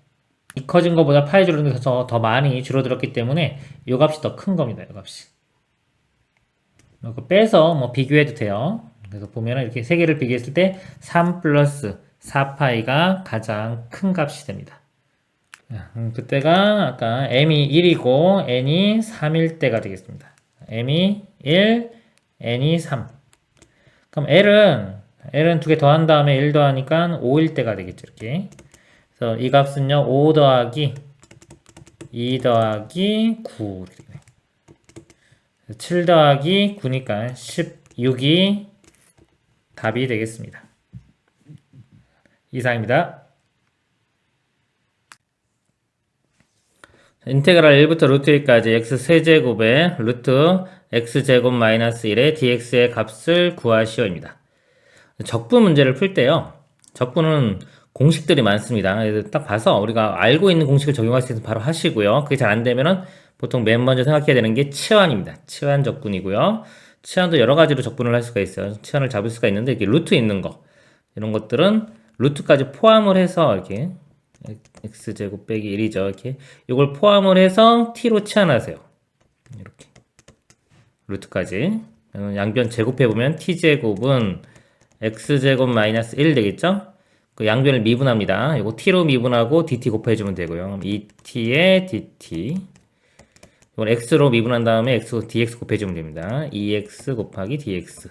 [SPEAKER 1] 2 커진 거보다 파이 줄어든 게 더 많이 줄어들었기 때문에 이 값이 더 큰 겁니다. 이 값이. 빼서 뭐 비교해도 돼요. 그래서 보면은 이렇게 세 개를 비교했을 때 3 플러스 4파이가 가장 큰 값이 됩니다. 그때가 아까 m이 1이고 n이 3일 때가 되겠습니다. m이 1, n이 3. 그럼 l은 두 개 더한 다음에 1 더하니까 5일 때가 되겠죠. 이렇게. 그래서 이 값은요 5 더하기 2 더하기 9 이렇게 되네요. 7 더하기 9니까 16이 답이 되겠습니다. 이상입니다. 인테그랄 1부터 루트 1까지 x 세제곱에 루트 x제곱 마이너스 1의 dx의 값을 구하시오입니다. 적분 문제를 풀 때요. 적분은 공식들이 많습니다. 딱 봐서 우리가 알고 있는 공식을 적용할 수 있으면 바로 하시고요. 그게 잘 안 되면은 보통 맨 먼저 생각해야 되는 게 치환입니다. 치환 적분이고요. 치환도 여러 가지로 적분을 할 수가 있어요. 치환을 잡을 수가 있는데 이렇게 루트 있는 거 이런 것들은 루트까지 포함을 해서 이렇게 x제곱 빼기 1이죠. 이렇게 이걸 포함을 해서 t로 치환하세요. 이렇게 루트까지 양변 제곱해보면 t제곱은 x제곱 마이너스 1 되겠죠? 그 양변을 미분합니다. 이거 t로 미분하고 dt 곱해주면 되고요. 2t에 dt 이건 x로 미분한 다음에 dx 곱해주면 됩니다. 2x 곱하기 dx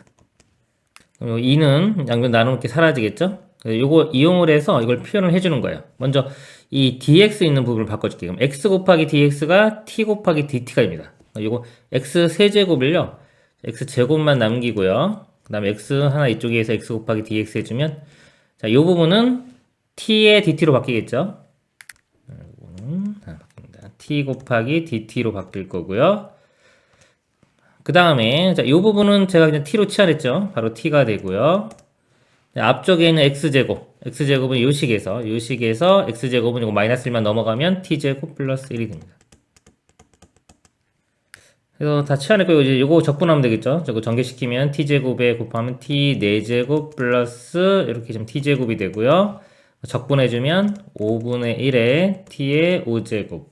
[SPEAKER 1] 그럼 2는 양변 나누는 게 사라지겠죠? 요거 이용을 해서 이걸 표현을 해주는 거예요. 먼저 이 dx 있는 부분을 바꿔줄게요. 그럼 x 곱하기 dx가 t 곱하기 dt가 됩니다. 요거 x 세제곱을요. x 제곱만 남기고요. 그 다음에 x 하나 이쪽에서 x 곱하기 dx 해주면 자, 요 부분은 t의 dt로 바뀌겠죠. t 곱하기 dt로 바뀔 거고요. 그 다음에 자, 요 부분은 제가 그냥 t로 치환했죠. 바로 t가 되고요. 앞쪽에 있는 x제곱은 요 식에서 x제곱은 이거 마이너스 1만 넘어가면 t제곱 플러스 1이 됩니다. 그래서 다 치환했고 이제 요거 적분하면 되겠죠. 저거 전개시키면 t제곱에 곱하면 t 4제곱 플러스 이렇게 좀 t제곱이 되고요. 적분해주면 5분의 1의 t의 5제곱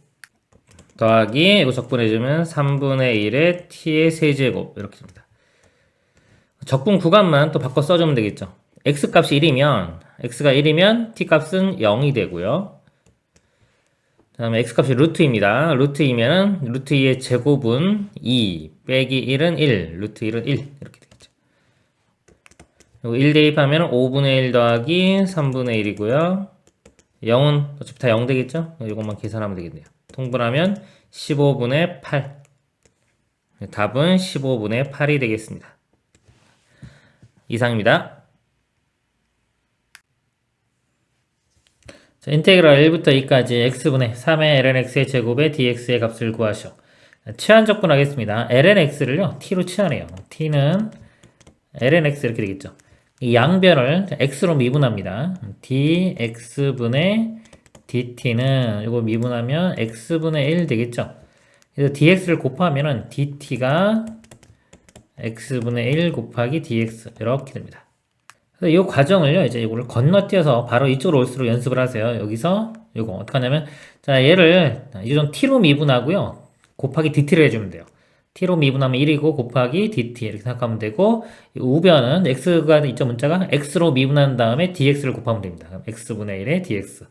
[SPEAKER 1] 더하기 이거 적분해주면 3분의 1의 t의 세제곱 이렇게 됩니다. 적분 구간만 또 바꿔 써주면 되겠죠. x값이 1이면 x가 1이면 t값은 0이 되고요. 그 다음에 x값이 루트입니다. 루트 2면은 루트 2의 제곱은 2 빼기 1은 1 루트 1은 1 이렇게 되겠죠. 그리고 1 대입하면 5분의 1 더하기 3분의 1이고요. 0은 어차피 다 0 되겠죠? 이것만 계산하면 되겠네요. 통분하면 15분의 8 답은 15분의 8이 되겠습니다. 이상입니다. 자, 인테그랄 1부터 2까지 x분의 3의 lnx의 제곱에 dx의 값을 구하시오. 치환 적분하겠습니다. lnx를요 t로 치환해요. t는 lnx 이렇게 되겠죠. 이 양변을 x로 미분합니다. dx분의 dt는 이거 미분하면 x분의 1 되겠죠. 그래서 dx를 곱하면은 dt가 x분의 1 곱하기 dx 이렇게 됩니다. 그래서 이 과정을요 이제 이거를 건너뛰어서 바로 이쪽으로 올수록 연습을 하세요. 여기서 이거 어떻게 하냐면 자 얘를 이전 t로 미분하고요 곱하기 dt를 해주면 돼요. t로 미분하면 1이고 곱하기 dt 이렇게 생각하면 되고 우변은 x가 있죠 문자가 x로 미분한 다음에 dx를 곱하면 됩니다. 그럼 x분의 1의 dx.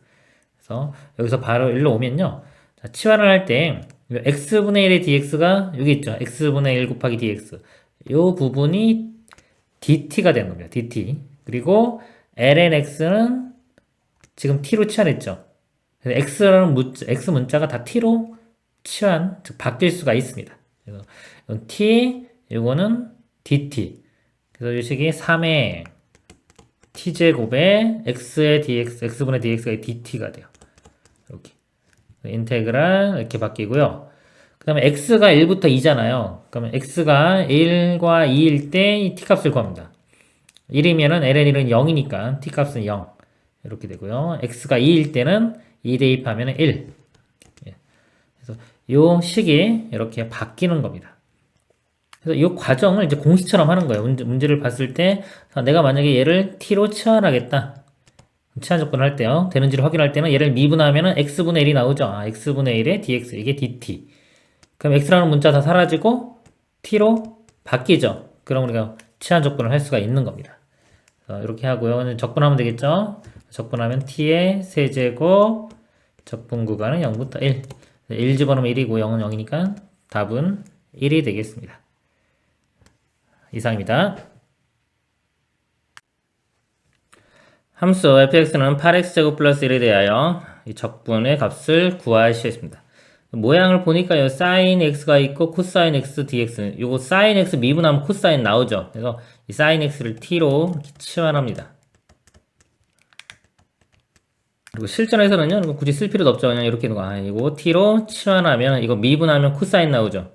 [SPEAKER 1] 그래서 여기서 바로 1로 오면요 자, 치환을 할 때 x분의 1의 dx가 여기 있죠. x분의 1 곱하기 dx 이 부분이 dt가 되는 겁니다. dt. 그리고 lnx는 지금 t로 치환했죠. 그래서 x라는 x 문자가 다 t로 치환, 즉 바뀔 수가 있습니다. 그래서 이건 t, 이거는 dt. 그래서 이 식이 3의 t제곱에 x의 dx, x분의 dx가 dt가 돼요. 이렇게. 인테그랄 이렇게 바뀌고요. 그 다음에 x가 1부터 2잖아요. 그러면 x가 1과 2일 때 이 t값을 구합니다. 1이면은 ln1은 0이니까 t값은 0 이렇게 되고요. x가 2일 때는 2 대입하면 1. 그래서 요 식이 이렇게 바뀌는 겁니다. 그래서 이 과정을 이제 공식처럼 하는 거예요. 문제를 봤을 때 내가 만약에 얘를 t로 치환하겠다. 치환 조건을 할 때요. 되는지를 확인할 때는 얘를 미분하면은 x분의 1이 나오죠. 아, x분의 1의 dx 이게 dt. 그럼 x라는 문자 다 사라지고 t로 바뀌죠. 그럼 우리가 치환 적분을 할 수가 있는 겁니다. 이렇게 하고요. 적분하면 되겠죠. 적분하면 t의 세제곱 적분 구간은 0부터 1. 1 집어넣으면 1이고 0은 0이니까 답은 1이 되겠습니다. 이상입니다. 함수 fx는 8x제곱 플러스 1에 대하여 이 적분의 값을 구하시겠습니다. 모양을 보니까요, sin x가 있고 코사인 x dx. 요거 sin x 미분하면 코사인 나오죠. 그래서 이 sin x를 t로 이렇게 치환합니다. 그리고 실전에서는요, 이거 굳이 쓸 필요도 없죠. 그냥 이렇게 이거 t로 치환하면 이거 미분하면 코사인 나오죠.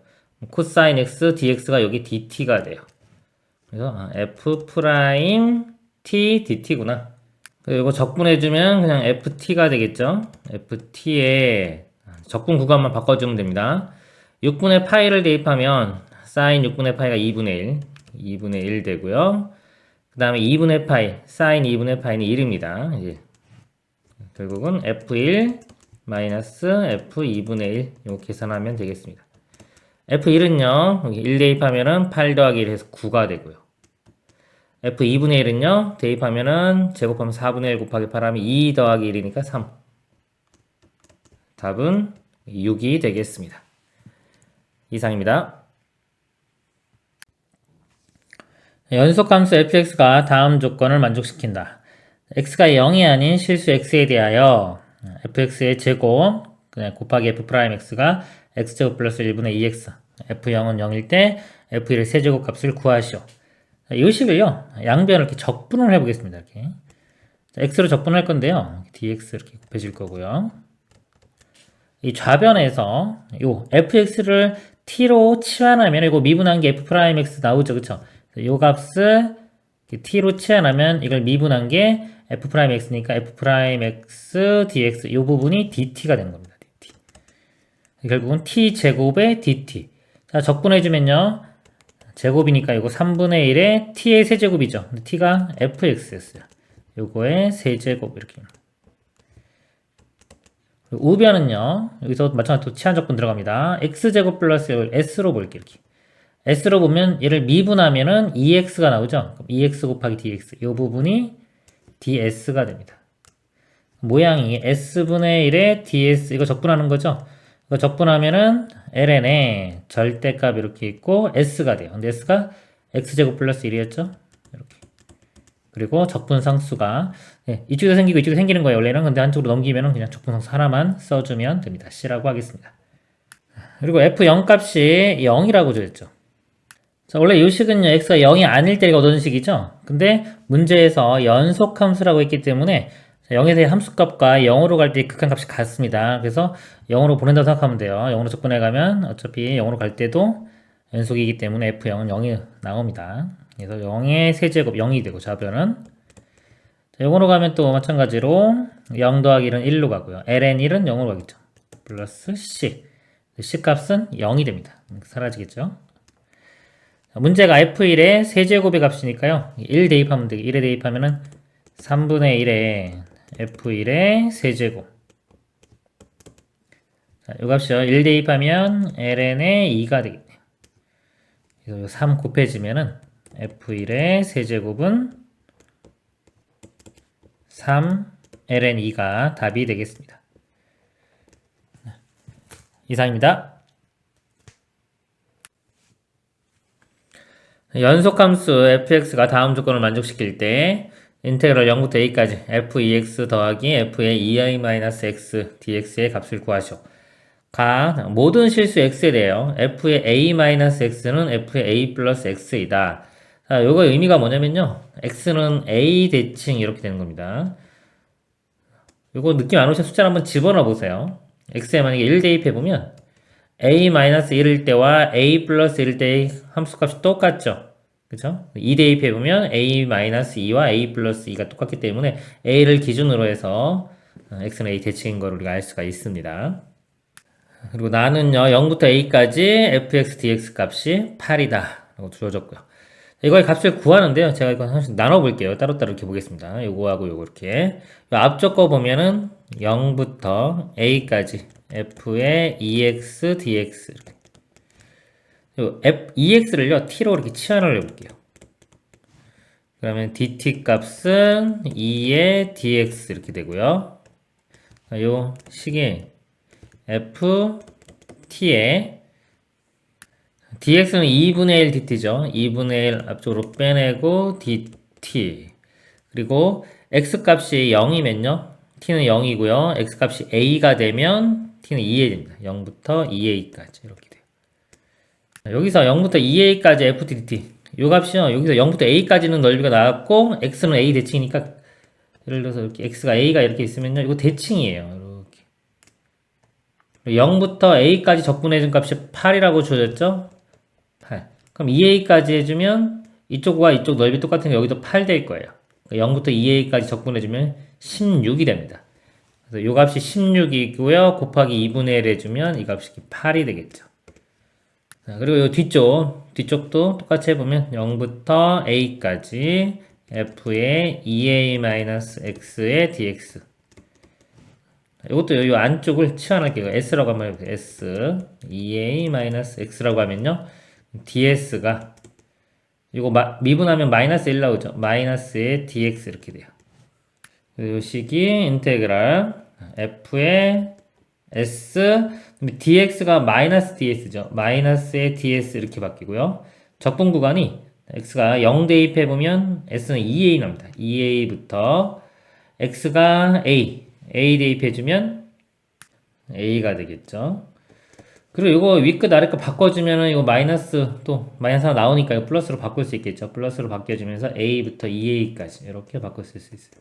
[SPEAKER 1] 코사인 x dx가 여기 dt가 돼요. 그래서 f 프라임 t dt구나. 이거 적분해주면 그냥 ft가 되겠죠. ft의 적분 구간만 바꿔주면 됩니다. 6분의 파이를 대입하면 sin 6분의 파이가 2분의 1 되고요. 그 다음에 2분의 파이, sin 2분의 파이는 1입니다. 이제 결국은 f1 마이너스 f2분의 1 이거 계산하면 되겠습니다. f1은요 1 대입하면은 8 더하기 1 해서 9가 되고요. f2분의 1은요 대입하면은 제곱하면 4분의 1 곱하기 8하면 2 더하기 1이니까 3. 답은 6이 되겠습니다. 이상입니다. 연속함수 fx가 다음 조건을 만족시킨다. x가 0이 아닌 실수 x에 대하여 fx의 제곱 곱하기 f'x가 x제곱 플러스 1분의 2x f0은 0일 때 f1의 세제곱 값을 구하시오. 이 식을요 양변을 이렇게 적분을 해보겠습니다. 이렇게 x로 적분할 건데요 dx 이렇게 곱해질 거고요. 이 좌변에서 요 fx를 t로 치환하면 이거 미분한 게 f'x 나오죠, 그쵸? 요 값을 t로 치환하면 이걸 미분한 게 f'x니까 f'x dx 요 부분이 dt가 되는 겁니다. dt. 결국은 t 제곱의 dt. 자, 적분해주면요 제곱이니까 이거 3분의 1의 t의 세제곱이죠. 근데 t가 fx였어요. 요거의 세제곱 이렇게. 우변은요, 여기서 마찬가지로 치환적분 들어갑니다. x제곱 플러스 이걸 s로 볼게요. 이렇게. s로 보면 얘를 미분하면은 2x가 나오죠. 그럼 2x 곱하기 dx. 이 부분이 ds가 됩니다. 모양이 s분의 1에 ds, 이거 적분하는 거죠. 이거 적분하면은 ln에 절대값 이렇게 있고 s가 돼요. 근데 s가 x제곱 플러스 1이었죠. 이렇게. 그리고 적분상수가 이쪽에도 생기고 이쪽에도 생기는 거예요. 원래는. 근데 한쪽으로 넘기면은 그냥 적분상수 하나만 써주면 됩니다. C라고 하겠습니다. 그리고 F0 값이 0이라고 줘있죠. 자, 원래 이 식은요, x가 0이 아닐 때 얻은 식이죠. 근데 문제에서 연속함수라고 했기 때문에 0에서의 함수값과 0으로 갈 때 극한값이 같습니다. 그래서 0으로 보낸다고 생각하면 돼요. 0으로 접근해 가면 어차피 0으로 갈 때도 연속이기 때문에 F0은 0이 나옵니다. 그래서 0의 세제곱 0이 되고 좌변은, 자, 0으로 가면 또 마찬가지로 0 더하기 1은 1로 가고요. ln1은 0으로 가겠죠. 플러스 c. c 값은 0이 됩니다. 사라지겠죠. 문제가 f1의 세제곱의 값이니까요. 1 대입하면 되게 1에 대입하면은 3분의 1에 f1의 세제곱. 자, 이 값이요. 1 대입하면 ln의 2가 되겠네요. 그래서 3 곱해지면은 f1의 세제곱은 3ln2가 답이 되겠습니다. 이상입니다. 연속함수 fx가 다음 조건을 만족시킬 때 인테그럴 0부터 a까지 f2x 더하기 f의 2i-x dx의 값을 구하시오. 각 모든 실수 x에 대해요. f의 a-x는 f의 a 플러스 x이다. 자, 요거 의미가 뭐냐면요. x는 a 대칭 이렇게 되는 겁니다. 요거 느낌 안 오시면 숫자를 한번 집어넣어 보세요. x에 만약에 1 대입해보면 a-1일 때와 a 플러스 1일 때의 함수값이 똑같죠. 그쵸? 2 대입해보면 a-2와 a 플러스 2가 똑같기 때문에 a를 기준으로 해서 x는 a 대칭인 걸 우리가 알 수가 있습니다. 그리고 나는요, 0부터 a까지 fx dx 값이 8이다 라고 주어졌고요. 이거의 값을 구하는데요. 제가 이거 하나씩 나눠볼게요. 따로따로 이렇게 보겠습니다. 요거하고 요거 이렇게. 요 앞쪽 거 보면은 0부터 a까지 f의 2x dx 이렇게. 요 ex를요 t로 이렇게 치환을 해볼게요. 그러면 dt 값은 2의 dx 이렇게 되고요. 요 식이 ft의 dx는 2분의 1 dt죠. 2분의 1 앞쪽으로 빼내고 dt. 그리고 x 값이 0이면요. t는 0이고요. x 값이 a가 되면 t는 2a 됩니다. 0부터 2a까지 이렇게 돼요. 여기서 0부터 2a까지 ft dt. 요 값이요. 여기서 0부터 a까지는 넓이가 나왔고 x는 a 대칭이니까 예를 들어서 이렇게 x가 a가 이렇게 있으면요. 이거 대칭이에요. 0부터 a까지 적분해준 값이 8이라고 주어졌죠? 8. 그럼 2a까지 해주면 이쪽과 이쪽 넓이 똑같은 게 여기도 8 될 거예요. 0부터 2a까지 적분해주면 16이 됩니다. 그래서 이 값이 16이고요. 곱하기 2분의 1 해주면 이 값이 8이 되겠죠. 자, 그리고 이 뒤쪽도 똑같이 해보면 0부터 a까지 f의 2a-x의 dx. 이것도 이 안쪽을 치환할게요. s라고 한번 해보세요. s 2a-x라고 하면요. ds가 이거 미분하면 마이너스 1 나오죠. 마이너스의 dx 이렇게 돼요. 이 식이 인테그랄 f의 s dx가 마이너스 ds죠. 마이너스의 ds 이렇게 바뀌고요. 적분 구간이 x가 0 대입해보면 s는 2a 납니다. 2a부터 x가 a 대입해주면 a가 되겠죠. 그리고 이거 윗끝 아래끝 바꿔주면은 이거 마이너스 또 마이너스 하나 나오니까 이거 플러스로 바꿀 수 있겠죠. 플러스로 바뀌어주면서 a부터 2a까지 이렇게 바꿀 수 있어요.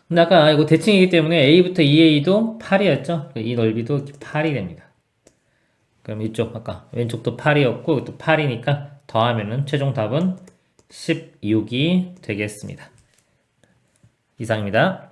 [SPEAKER 1] 근데 아까 이거 대칭이기 때문에 a부터 2a도 8이었죠. 이 넓이도 8이 됩니다. 그럼 이쪽 아까 왼쪽도 8이었고 또 8이니까 더하면은 최종 답은 16이 되겠습니다. 이상입니다.